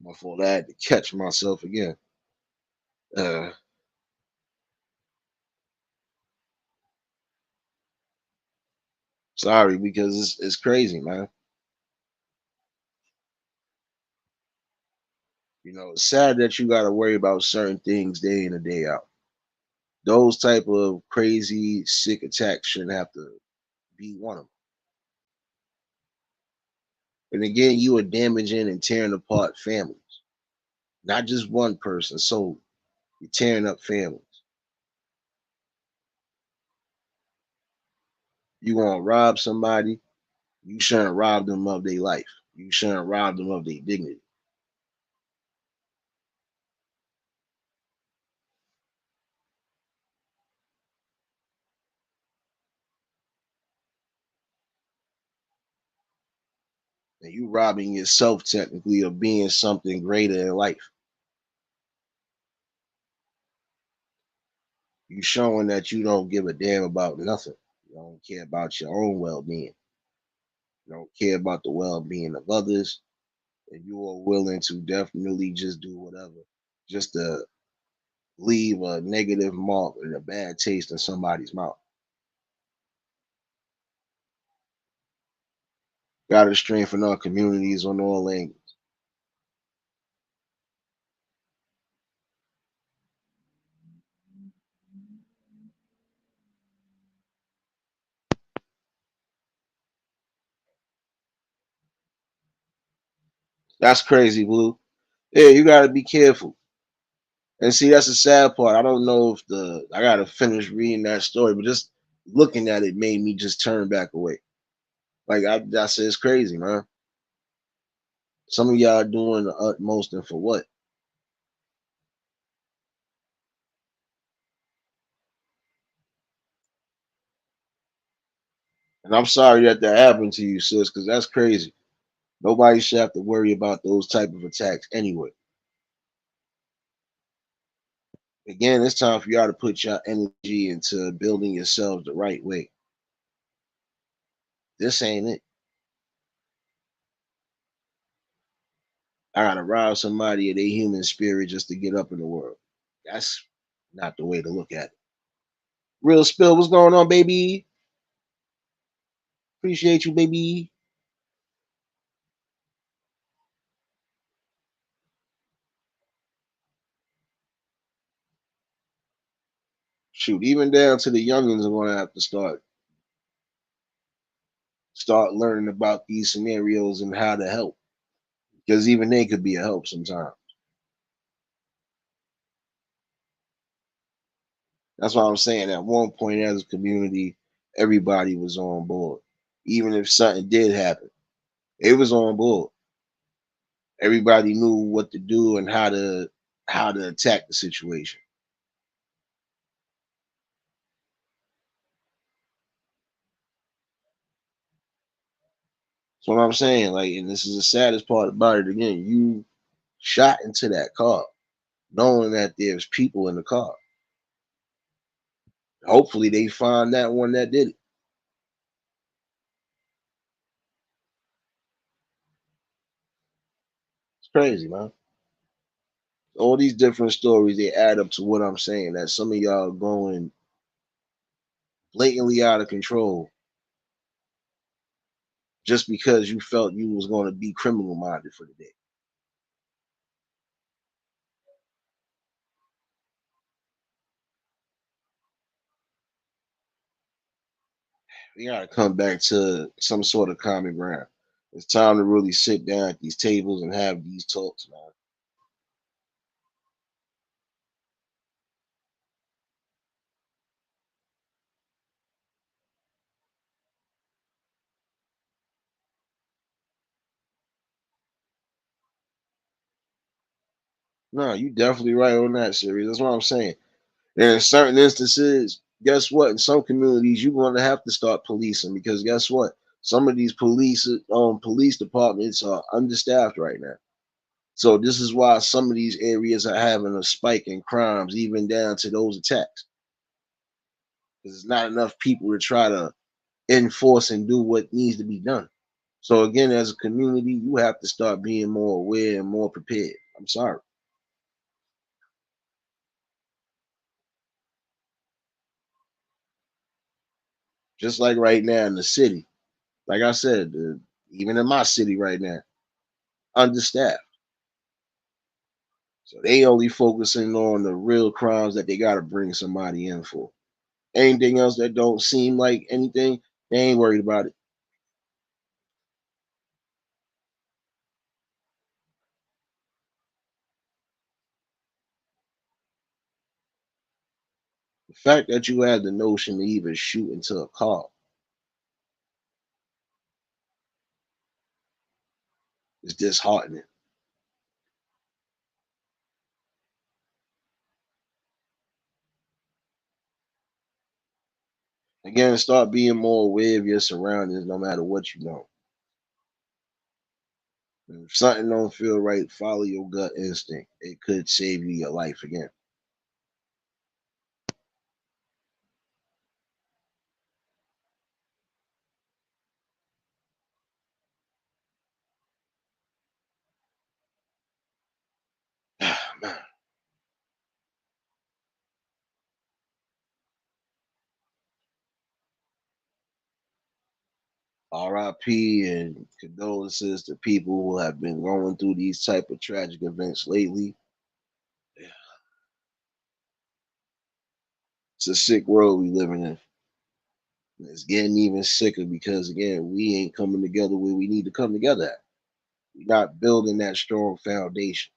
Before I had to catch myself again. Uh, Sorry, because it's crazy, man. It's sad that you got to worry about certain things day in and day out. Those type of crazy, sick attacks shouldn't have to be one of them. And again, you are damaging and tearing apart families, not just one person. So you're tearing up families. You want to rob somebody, you shouldn't rob them of their life. You shouldn't rob them of their dignity. And you robbing yourself technically of being something greater in life. You showing that you don't give a damn about nothing. You don't care about your own well-being. You don't care about the well-being of others, and you are willing to definitely just do whatever just to leave a negative mark and a bad taste in somebody's mouth. Got to strengthen our communities on all angles. That's crazy, Blue. Yeah, you got to be careful. And see, that's the sad part. I don't know if I got to finish reading that story, but just looking at it made me just turn back away. Like I said, it's crazy, man. Some of y'all doing the utmost, and for what? And I'm sorry that happened to you, sis, because that's crazy. Nobody should have to worry about those type of attacks anyway. Again, it's time for y'all to put your energy into building yourselves the right way. This ain't it. I gotta rob somebody of their human spirit just to get up in the world. That's not the way to look at it. Real spill, what's going on, baby? Appreciate you, baby. Shoot, even down to the youngins are gonna have to start learning about these scenarios and how to help. Because even they could be a help sometimes. That's what I'm saying. At one point, as a community, everybody was on board. Even if something did happen, it was on board. Everybody knew what to do and how to attack the situation. That's what I'm saying. Like, and this is the saddest part about it. Again, you shot into that car, knowing that there's people in the car. Hopefully, they find that one that did it. It's crazy, man. All these different stories, they add up to what I'm saying. That some of y'all going blatantly out of control just because you felt you was going to be criminal minded for the day. We gotta come back to some sort of common ground. It's time to really sit down at these tables and have these talks, man. No, you definitely right on that, series. That's what I'm saying. And in certain instances, guess what? In some communities, you're going to have to start policing because guess what? Some of these police departments are understaffed right now. So this is why some of these areas are having a spike in crimes, even down to those attacks. Because there's not enough people to try to enforce and do what needs to be done. So again, as a community, you have to start being more aware and more prepared. I'm sorry. Just like right now in the city, like I said, even in my city right now, understaffed. So they only focusing on the real crimes that they got to bring somebody in for. Anything else that don't seem like anything, they ain't worried about it. The fact that you had the notion to even shoot into a car is disheartening. Again, start being more aware of your surroundings, no matter what you know. If something don't feel right, follow your gut instinct. It could save you your life again. Man, RIP and condolences to people who have been going through these type of tragic events lately. It's a sick world we living in. It's getting even sicker because again, we ain't coming together where we need to come together at. We're not building that strong foundation.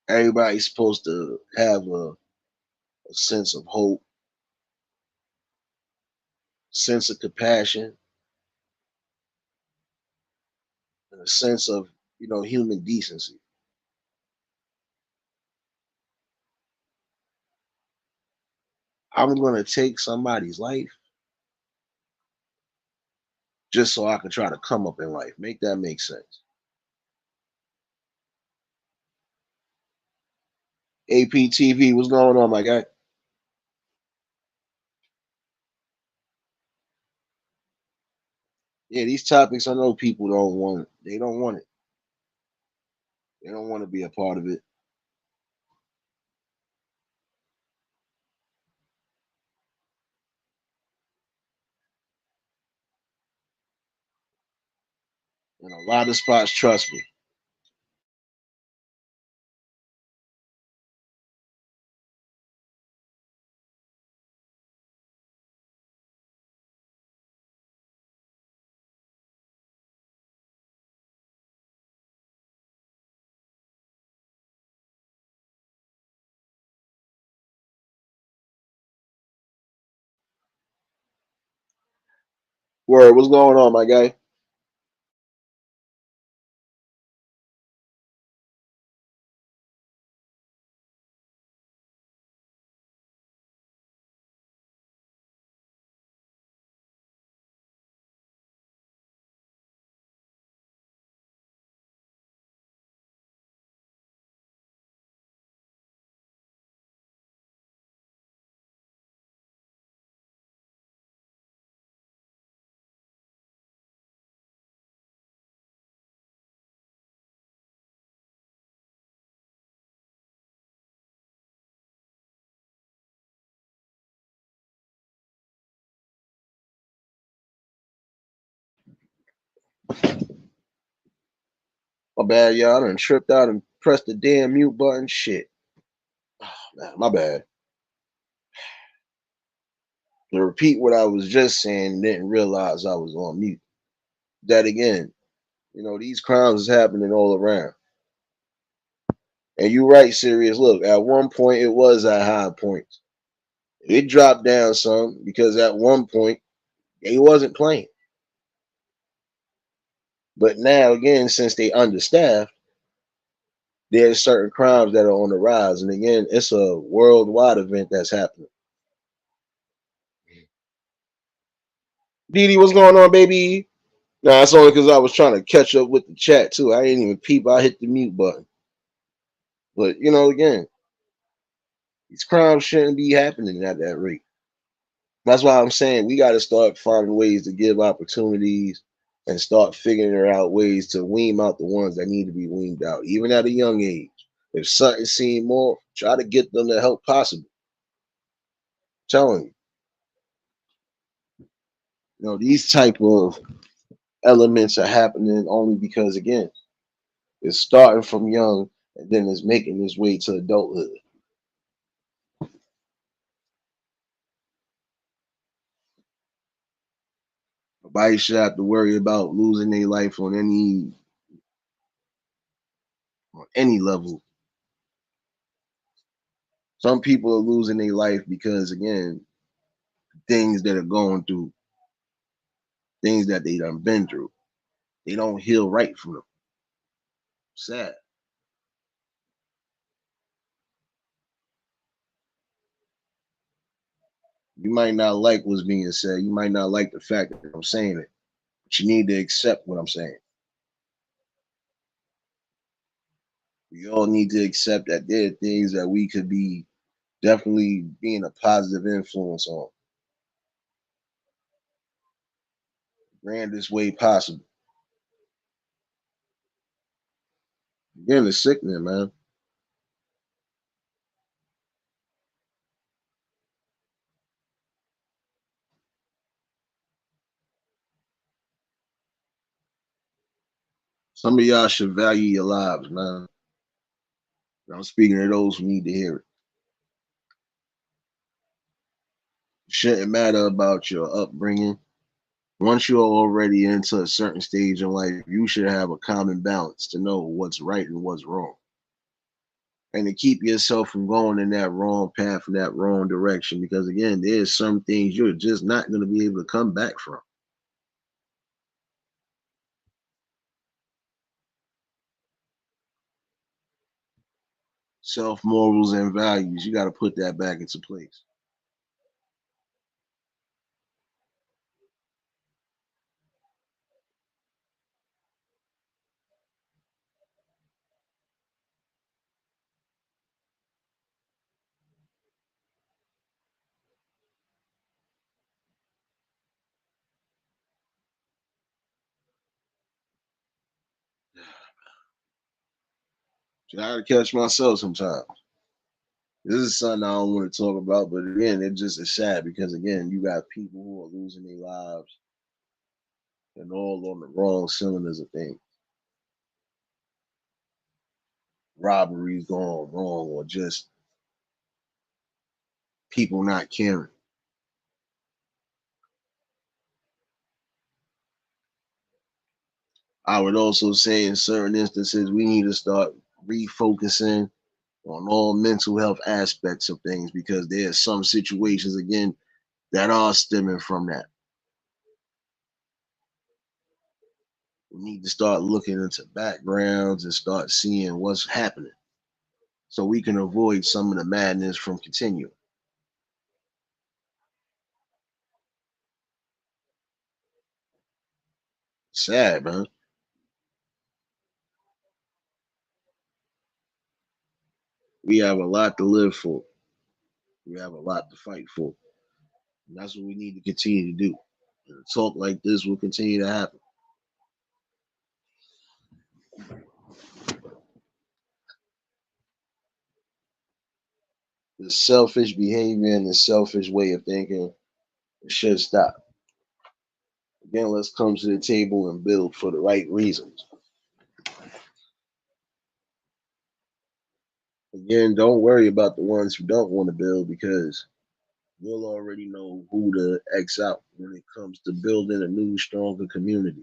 Everybody's supposed to have a sense of hope, sense of compassion, and a sense of human decency. I'm gonna take somebody's life just so I can try to come up in life. Make that make sense. APTV, what's going on, my guy? Yeah, these topics I know people don't want it. They don't want it. They don't want to be a part of it. In a lot of spots, trust me. Word, what's going on, my guy? My bad, y'all. I done tripped out and pressed the damn mute button. Shit. Oh, man, my bad. To repeat what I was just saying, didn't realize I was on mute. That again, these crimes is happening all around. And you're right, serious. Look, at one point it was at high points. It dropped down some because at one point they wasn't playing. But now again, since they understaffed, there's certain crimes that are on the rise. And again, it's a worldwide event that's happening. Didi, what's going on, baby? Nah, that's only because I was trying to catch up with the chat too. I didn't even peep. I hit the mute button. But again, these crimes shouldn't be happening at that rate. That's why I'm saying we got to start finding ways to give opportunities and start figuring out ways to wean out the ones that need to be weaned out, even at a young age. If something seems more, try to get them the help possible. I'm telling you, these type of elements are happening only because, again, it's starting from young and then it's making its way to adulthood. Nobody should have to worry about losing their life on any level. Some people are losing their life because, again, things that are going through, things that they done been through. They don't heal right from them. Sad. You might not like what's being said. You might not like the fact that I'm saying it, but you need to accept what I'm saying. We all need to accept that there are things that we could be definitely being a positive influence on. Grandest way possible. Again, it's sickening, man. Some of y'all should value your lives, man. I'm speaking to those who need to hear it. It shouldn't matter about your upbringing. Once you're already into a certain stage in life, you should have a common balance to know what's right and what's wrong. And to keep yourself from going in that wrong path, in that wrong direction. Because again, there's some things you're just not going to be able to come back from. Self morals and values, you got to put that back into place. So I got to catch myself sometimes. This is something I don't want to talk about, but again, it just is sad because again, you got people who are losing their lives and all on the wrong cylinders of things. Robberies going wrong or just people not caring. I would also say in certain instances, we need to start refocusing on all mental health aspects of things because there are some situations, again, that are stemming from that. We need to start looking into backgrounds and start seeing what's happening so we can avoid some of the madness from continuing. Sad, man. We have a lot to live for. We have a lot to fight for. And that's what we need to continue to do. And talk like this will continue to happen. The selfish behavior and the selfish way of thinking should stop. Again, let's come to the table and build for the right reasons. Again, don't worry about the ones who don't want to build because we'll already know who to X out when it comes to building a new, stronger community,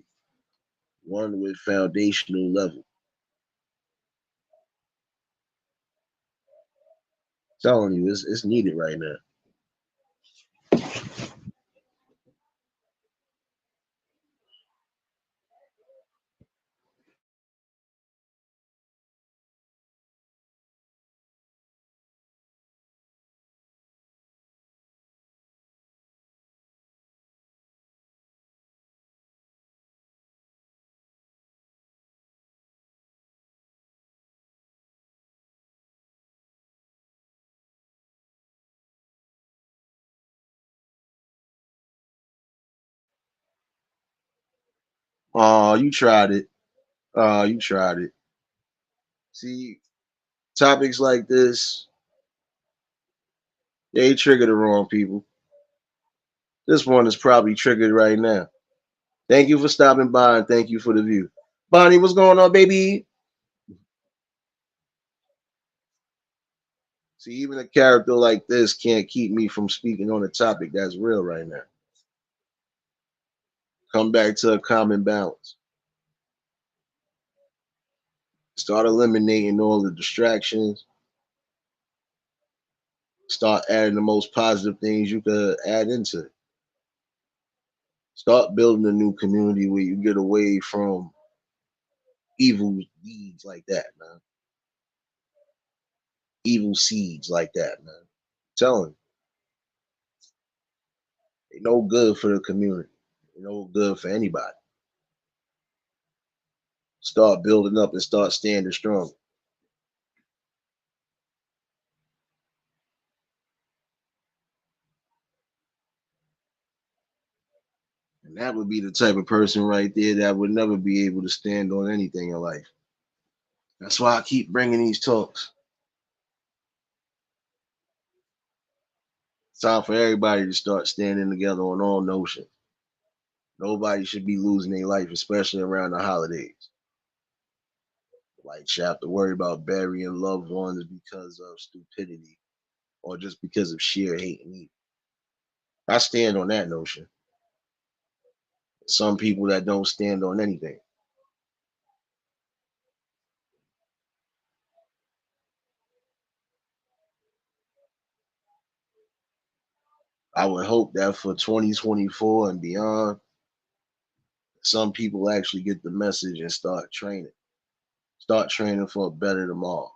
one with foundational level. Telling you, it's needed right now. Oh, you tried it. Oh, you tried it. See, topics like this, they trigger the wrong people. This one is probably triggered right now. Thank you for stopping by and thank you for the view. Bonnie, what's going on, baby? See, even a character like this can't keep me from speaking on a topic that's real right now. Come back to a common balance. Start eliminating all the distractions. Start adding the most positive things you could add into it. Start building a new community where you get away from evil deeds like that, man. Evil seeds like that, man. I'm telling you, they no good for the community. They no good for anybody. Start building up and start standing strong. And that would be the type of person right there that would never be able to stand on anything in life. That's why I keep bringing these talks. It's time for everybody to start standing together on all notions. Nobody should be losing their life, especially around the holidays. Like, you have to worry about burying loved ones because of stupidity or just because of sheer hate and evil. I stand on that notion. Some people that don't stand on anything. I would hope that for 2024 and beyond, some people actually get the message and start training. Start training for a better tomorrow.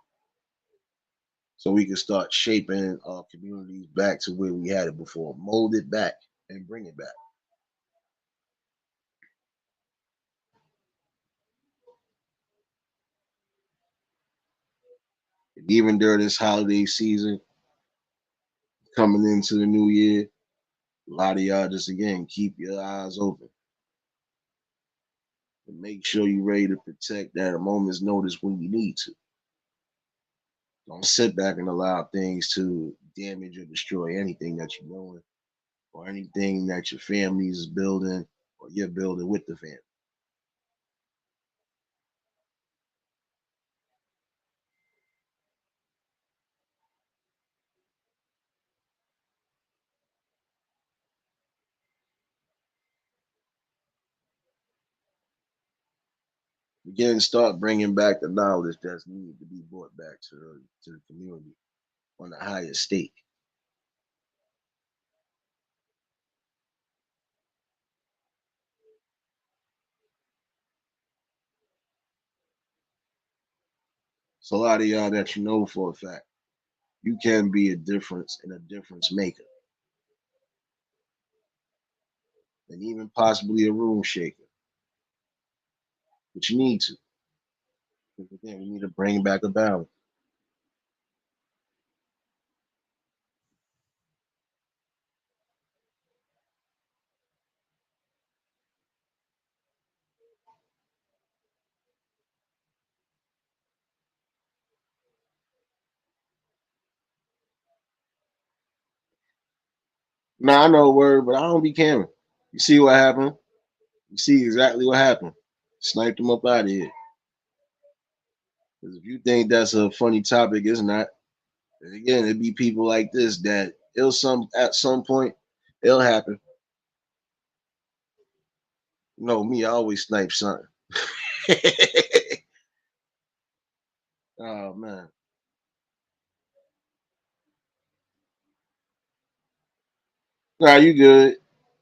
So we can start shaping our communities back to where we had it before. Mold it back and bring it back. And even during this holiday season, coming into the new year, a lot of y'all just again keep your eyes open and make sure you're ready to protect at a moment's notice when you need to. Don't sit back and allow things to damage or destroy anything that you're doing or anything that your family is building or you're building with the family. Again, start bringing back the knowledge that's needed to be brought back to the community on the highest stake. So a lot of y'all that you know for a fact, you can be a difference and a difference maker, and even possibly a room shaker. But you need to. Because again, we need to bring back a balance. Now I know a word, but I don't be caring. You see what happened? You see exactly what happened. Sniped him up out of here. Because if you think that's a funny topic, it's not. And again, it'd be people like this that it'll some at some point it'll happen. You know me, I always snipe something. Oh man. Nah, you good.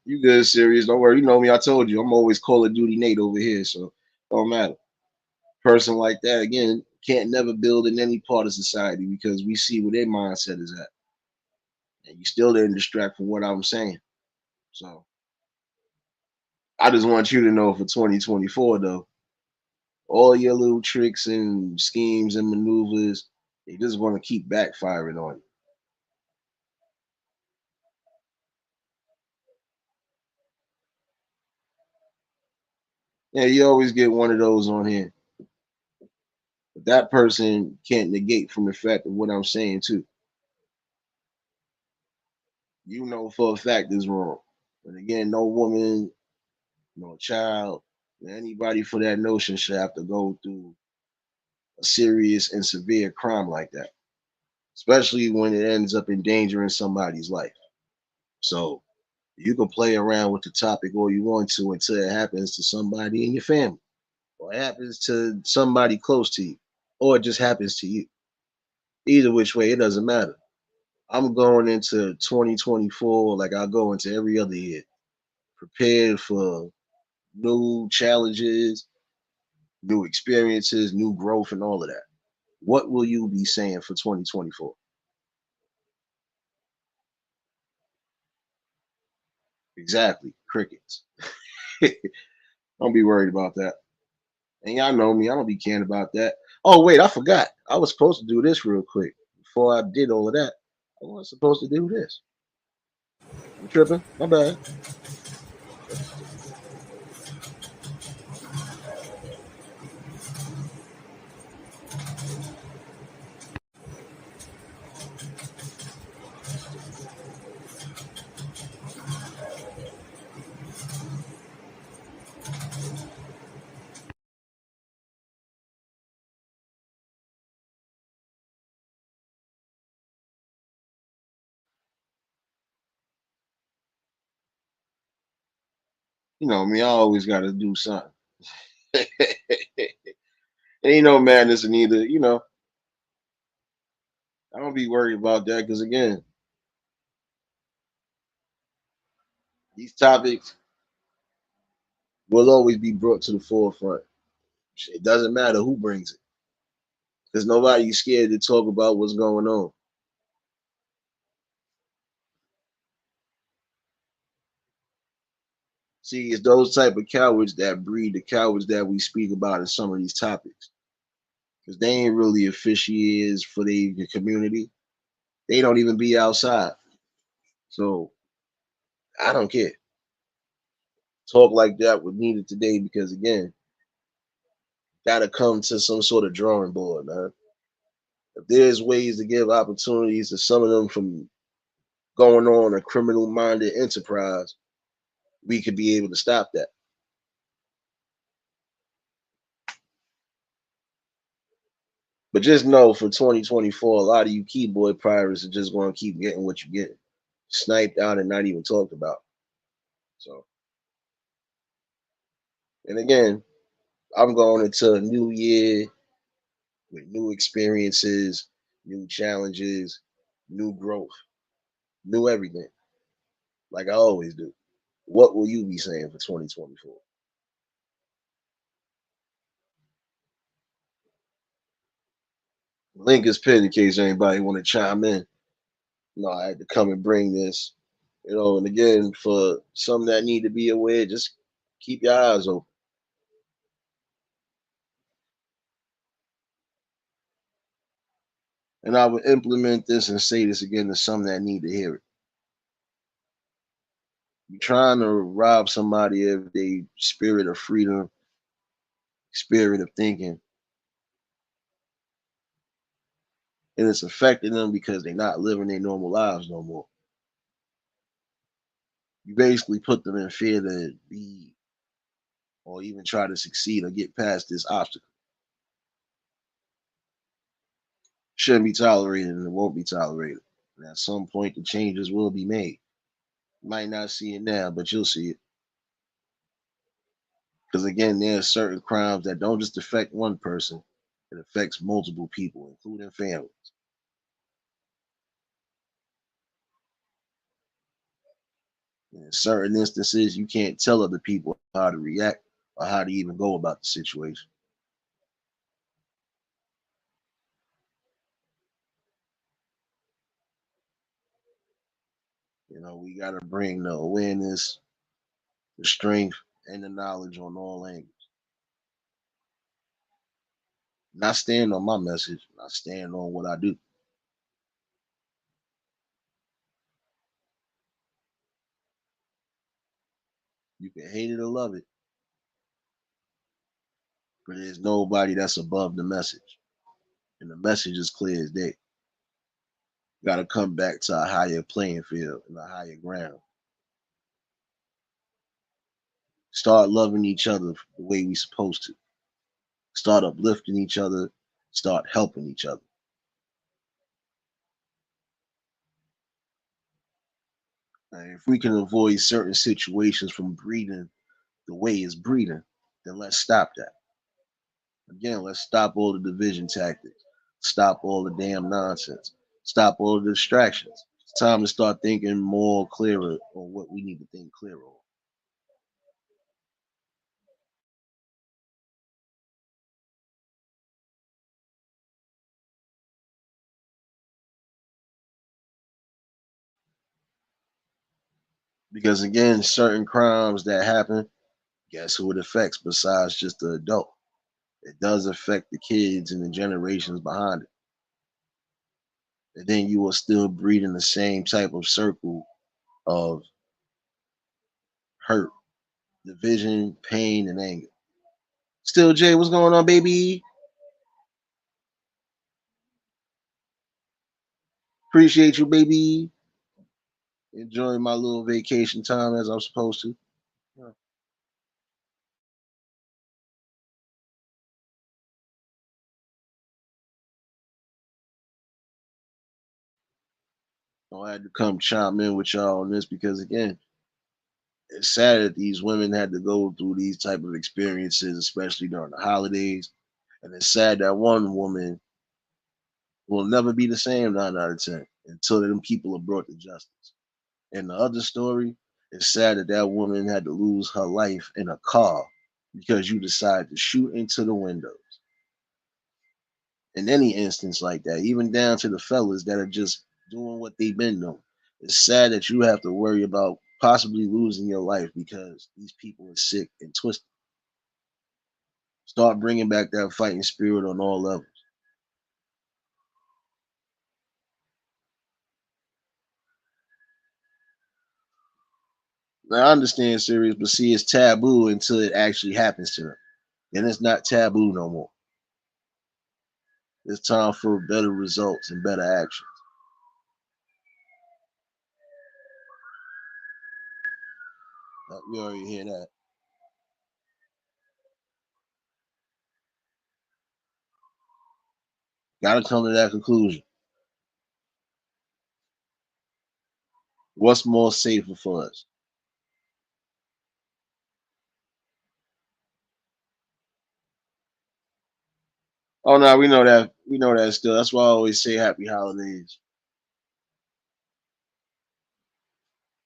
You good, serious. Don't worry. You know me. I told you I'm always Call of Duty Nate over here, so don't matter. Person like that again can't never build in any part of society because we see where their mindset is at, and you still didn't distract from what I'm saying. So I just want you to know for 2024 though, all your little tricks and schemes and maneuvers, they just want to keep backfiring on you. Yeah, you always get one of those on here. But that person can't negate from the fact of what I'm saying too. You know for a fact is wrong. And again, no woman, no child, anybody for that notion should have to go through a serious and severe crime like that, especially when it ends up endangering somebody's life. So you can play around with the topic all you want to until it happens to somebody in your family, or it happens to somebody close to you, or it just happens to you. Either which way, it doesn't matter. I'm going into 2024 like I go into every other year, prepared for new challenges, new experiences, new growth, and all of that. What will you be saying for 2024? Exactly, crickets. Don't be worried about that. And y'all know me, I don't be caring about that. Oh, wait, I forgot. I was supposed to do this real quick before I did all of that. I was supposed to do this. I'm tripping. My bad. You know me, I always got to do something. Ain't no madness in either. I don't be worried about that because, again, these topics will always be brought to the forefront. It doesn't matter who brings it because nobody's scared to talk about what's going on. See, it's those type of cowards that breed the cowards that we speak about in some of these topics because they ain't really officiates for the community. They don't even be outside. So I don't care. Talk like that was needed today because, again, gotta come to some sort of drawing board, man. If there's ways to give opportunities to some of them from going on a criminal minded enterprise, we could be able to stop that. But just know for 2024, a lot of you keyboard pirates are just going to keep getting what you get, sniped out and not even talked about. So, and again, I'm going into a new year with new experiences, new challenges, new growth, new everything, like I always do. What will you be saying for 2024? Link is pinned in case anybody want to chime in. No, I had to come and bring this, and again, for some that need to be aware, just keep your eyes open. And I would implement this and say this again to some that need to hear it. You're trying to rob somebody of their spirit of freedom, spirit of thinking, and it's affecting them because they're not living their normal lives no more. You basically put them in fear to be or even try to succeed or get past this obstacle. Shouldn't be tolerated and it won't be tolerated. And at some point, the changes will be made. You might not see it now, but you'll see it. Because again, there are certain crimes that don't just affect one person, it affects multiple people, including families. In certain instances, you can't tell other people how to react or how to even go about the situation. We got to bring the awareness, the strength, and the knowledge on all angles. Not stand on my message, not stand on what I do. You can hate it or love it, but there's nobody that's above the message. And the message is clear as day. Got to come back to a higher playing field and a higher ground. Start loving each other the way we supposed to. Start uplifting each other. Start helping each other. And if we can avoid certain situations from breeding the way it's breeding, then let's stop that. Again, let's stop all the division tactics. Stop all the damn nonsense. Stop all the distractions. It's time to start thinking more clearer on what we need to think clearer on. Because again, certain crimes that happen, guess who it affects besides just the adult? It does affect the kids and the generations behind it. And then you are still breeding the same type of circle of hurt, division, pain, and anger. Still, Jay, what's going on, baby? Appreciate you, baby. Enjoying my little vacation time as I'm supposed to. Yeah. I had to come chime in with y'all on this because again, it's sad that these women had to go through these type of experiences, especially during the holidays. And it's sad that one woman will never be the same 9 out of 10 until them people are brought to justice. And the other story, it's sad that that woman had to lose her life in a car because you decided to shoot into the windows. In any instance like that, even down to the fellas that are just doing what they've been doing. It's sad that you have to worry about possibly losing your life because these people are sick and twisted. Start bringing back that fighting spirit on all levels. Now, I understand serious, but see, it's taboo until it actually happens to them. Then it's not taboo no more. It's time for better results and better action. We already hear that. Got to come to that conclusion. What's more safer for us? Oh no, we know that. We know that still. That's why I always say happy holidays.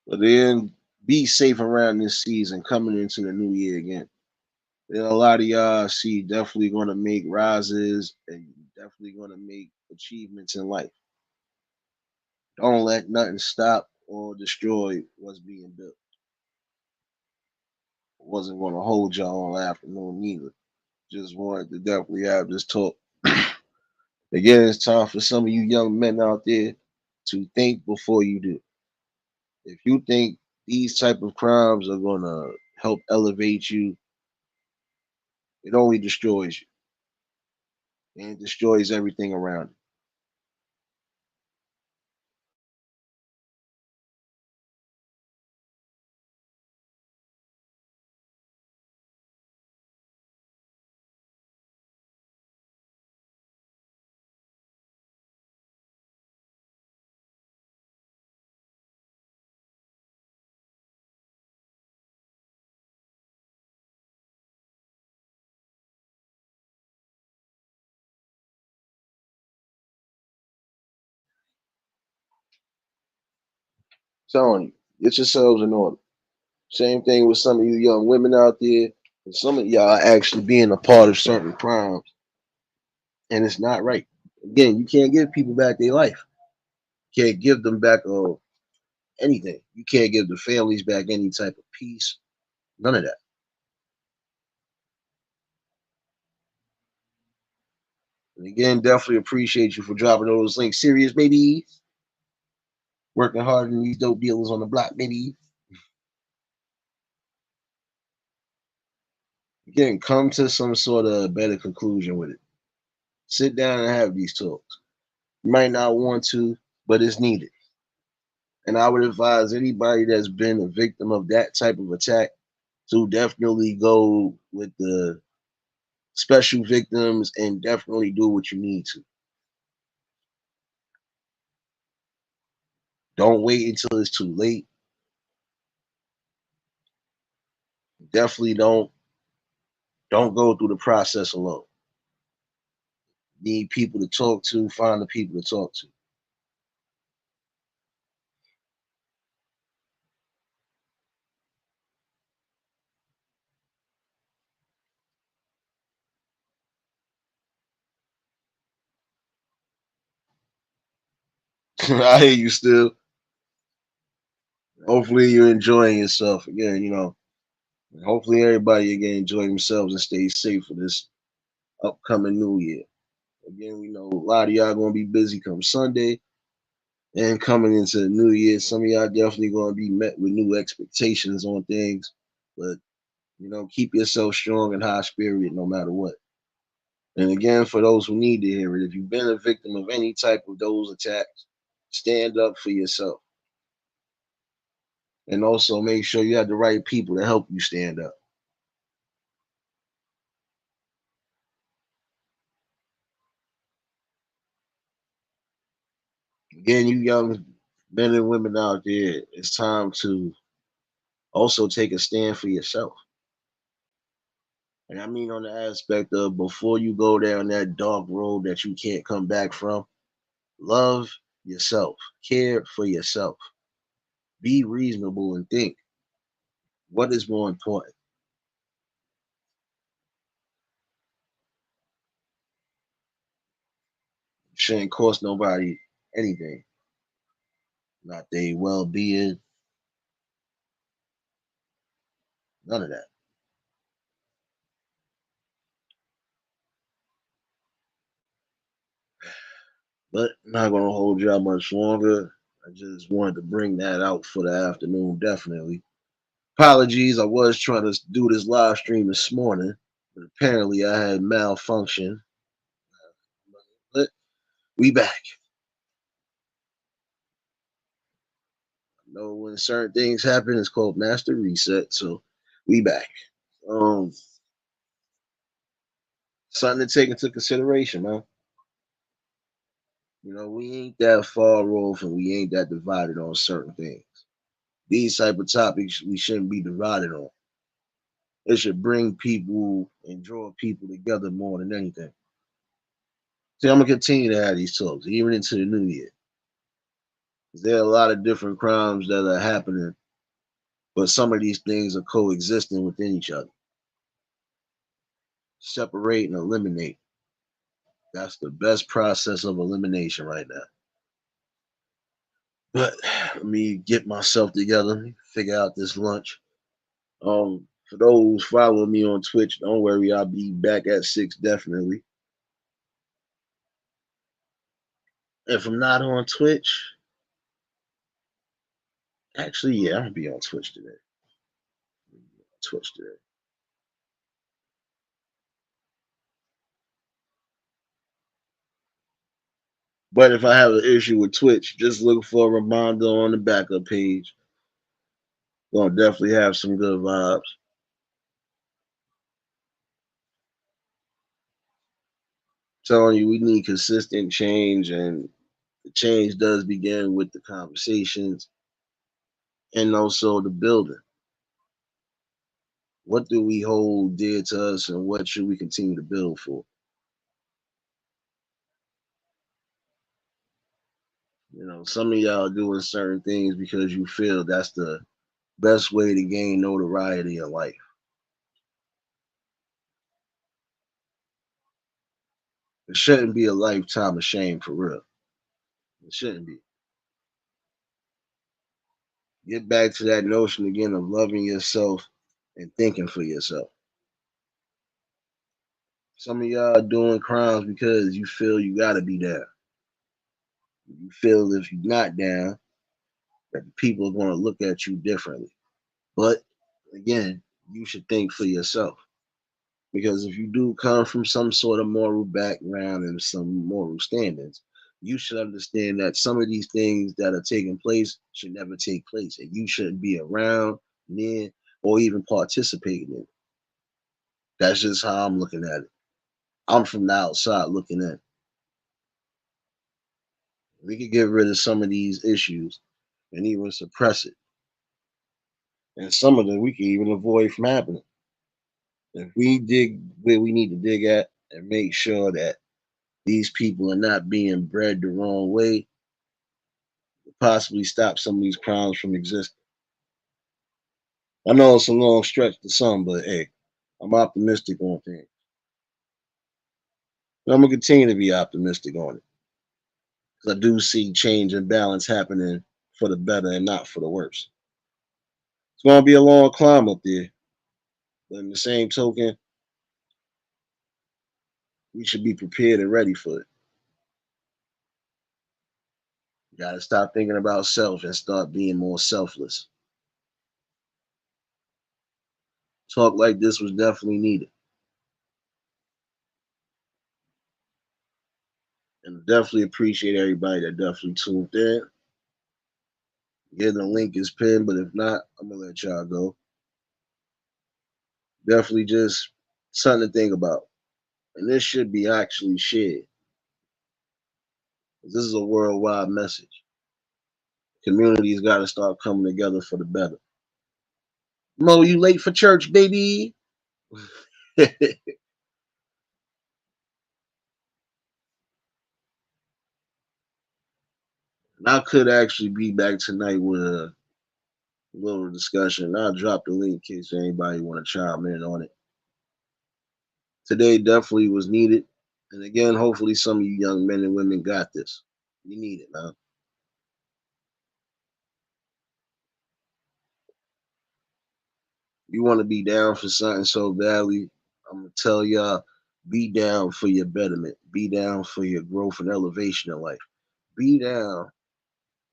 But then be safe around this season coming into the new year again. Then a lot of y'all see definitely gonna make rises and definitely gonna make achievements in life. Don't let nothing stop or destroy what's being built. Wasn't gonna hold y'all all afternoon neither. Just wanted to definitely have this talk. Again, it's time for some of you young men out there to think before you do. If you think these type of crimes are gonna help elevate you, it only destroys you and it destroys everything around you. Telling you, get yourselves in order. Same thing with some of you young women out there. And some of y'all are actually being a part of certain crimes, and it's not right. Again, you can't give people back their life. You can't give them back anything. You can't give the families back any type of peace. None of that. And again, definitely appreciate you for dropping those links. Serious, baby. Working harder than these dope dealers on the block, baby. Again, come to some sort of better conclusion with it. Sit down and have these talks. You might not want to, but it's needed. And I would advise anybody that's been a victim of that type of attack to definitely go with the special victims and definitely do what you need to. Don't wait until it's too late. Definitely don't go through the process alone. Need people to talk to, find the people to talk to. I hear you still. Hopefully you're enjoying yourself. Again, hopefully everybody again enjoy themselves and stay safe for this upcoming new year. Again, we know a lot of y'all gonna be busy come Sunday and coming into the new year. Some of y'all definitely gonna be met with new expectations on things. But keep yourself strong and high spirited no matter what. And again, for those who need to hear it, if you've been a victim of any type of those attacks, stand up for yourself. And also make sure you have the right people to help you stand up. Again, you young men and women out there, it's time to also take a stand for yourself. And I mean on the aspect of before you go down that dark road that you can't come back from, love yourself, care for yourself, be reasonable and think what is more important. Shouldn't cost nobody anything, not their well being, none of that. But I'm not gonna hold y'all much longer. I just wanted to bring that out for the afternoon, definitely. Apologies, I was trying to do this live stream this morning, but apparently I had malfunction. But we back. I know when certain things happen, it's called master reset. So we back. Um, Something to take into consideration, man. We ain't that far off and we ain't that divided on certain things. These type of topics we shouldn't be divided on. It should bring people and draw people together more than anything. See, I'm gonna continue to have these talks even into the new year. There are a lot of different crimes that are happening, but some of these things are coexisting within each other. Separate and eliminate. That's the best process of elimination right now. But let me get myself together, figure out this lunch. For those following me on Twitch, don't worry, I'll be back at 6 definitely. If I'm not on Twitch, actually, yeah, I'm gonna be on Twitch today. Twitch today. But if I have an issue with Twitch, just look for a reminder on the backup page. Gonna definitely have some good vibes. Telling you, we need consistent change, and the change does begin with the conversations and also the building. What do we hold dear to us, and what should we continue to build for? Some of y'all doing certain things because you feel that's the best way to gain notoriety in life. It shouldn't be a lifetime of shame for real. It shouldn't be. Get back to that notion again of loving yourself and thinking for yourself. Some of y'all are doing crimes because you feel you gotta be down. You feel if you're not down, that the people are gonna look at you differently. But again, you should think for yourself. Because if you do come from some sort of moral background and some moral standards, you should understand that some of these things that are taking place should never take place, and you shouldn't be around, near, or even participating in it. That's just how I'm looking at it. I'm from the outside looking in. We could get rid of some of these issues and even suppress it. And some of them we can even avoid from happening. If we dig where we need to dig at and make sure that these people are not being bred the wrong way, possibly stop some of these crimes from existing. I know it's a long stretch to some, but hey, I'm optimistic on things. And I'm gonna continue to be optimistic on it because I do see change and balance happening for the better and not for the worse. It's gonna be a long climb up there, but in the same token, we should be prepared and ready for it. You gotta stop thinking about self and start being more selfless. Talk like this was definitely needed, and definitely appreciate everybody that definitely tuned in. Yeah, the link is pinned, but if not, I'm gonna let y'all go. Definitely just something to think about. And this should be actually shared. This is a worldwide message. Communities got to start coming together for the better. Mo, you late for church, baby? And I could actually be back tonight with a little discussion. I'll drop the link in case anybody want to chime in on it. Today definitely was needed. And again, hopefully some of you young men and women got this. You need it, man. You want to be down for something so badly, I'm gonna tell y'all, be down for your betterment. Be down for your growth and elevation in life. Be down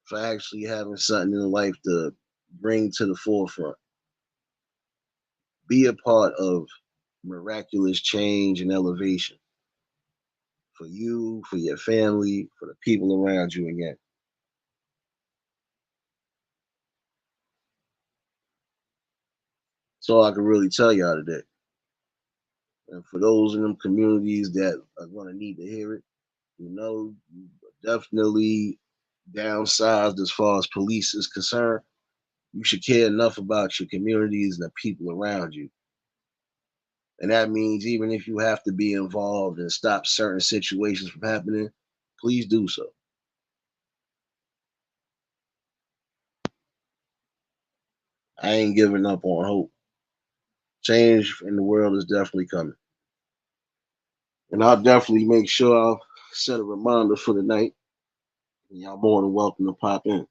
for actually having something in life to bring to the forefront. Be a part of miraculous change and elevation for you, for your family, for the people around you again. That's all I can really tell y'all today. And for those in them communities that are gonna need to hear it, you definitely downsized as far as police is concerned. You should care enough about your communities and the people around you. And that means even if you have to be involved and stop certain situations from happening, please do so. I ain't giving up on hope. Change in the world is definitely coming. And I'll definitely make sure I'll set a reminder for the night. And y'all more than welcome to pop in.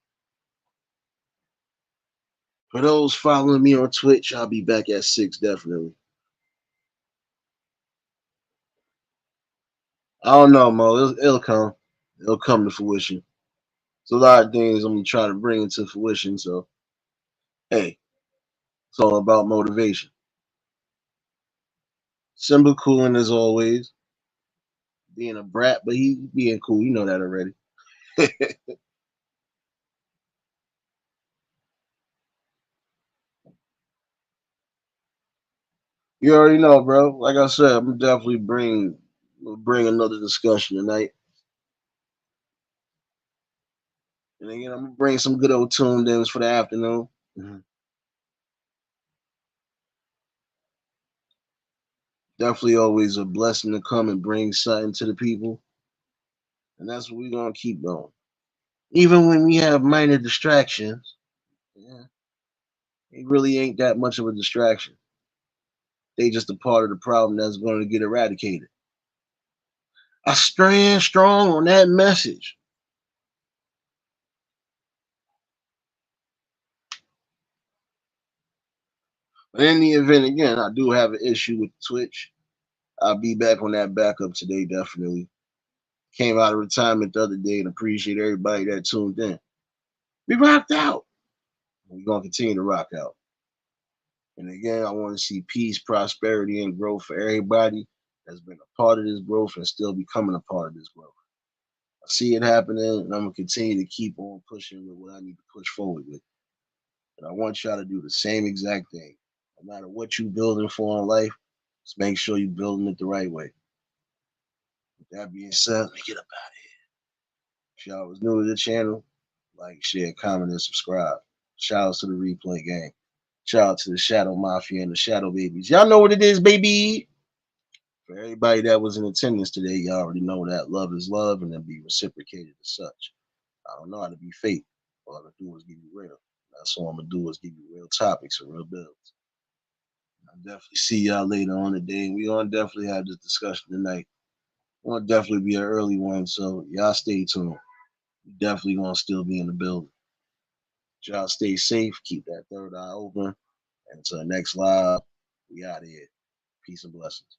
For those following me on Twitch, I'll be back at 6 definitely. I don't know, Mo. It'll come. It'll come to fruition. It's a lot of things I'm gonna try to bring into fruition. So hey, it's all about motivation. Simba cooling as always, being a brat, but he being cool. You know that already. You already know, bro. Like I said, I'm definitely bring another discussion tonight. And again, I'm gonna bring some good old tuned ins for the afternoon. Mhm. Definitely always a blessing to come and bring something to the people. And that's what we're gonna keep doing.
Even when we have minor distractions, yeah, it really ain't that much of a distraction. They just a part of the problem that's going to get eradicated. I stand strong on that message. But in the event, again, I do have an issue with Twitch. I'll be back on that backup today, definitely. Came out of retirement the other day and appreciate everybody that tuned in. We rocked out. We're going to continue to rock out. And again, I want to see peace, prosperity, and growth for everybody that's been a part of this growth and still becoming a part of this growth. I see it happening, and I'm going to continue to keep on pushing with what I need to push forward with. And I want y'all to do the same exact thing. No matter what you're building for in life, just make sure you're building it the right way. With that being said, let me get up out of here. If y'all was new to the channel, like, share, comment, and subscribe. Shout out to the replay gang. Shout out to the Shadow Mafia and the Shadow Babies. Y'all know what it is, baby. For everybody that was in attendance today, y'all already know that love is love and then be reciprocated as such. I don't know how to be fake. All I'm gonna do is give you real. That's all I'm gonna do is give you real topics and real builds. I'll definitely see y'all later on today. We gonna definitely have this discussion tonight. Gonna definitely be an early one, so y'all stay tuned. We definitely gonna still be in the building. Y'all stay safe, keep that third eye open. And until next live, we out of here. Peace and blessings.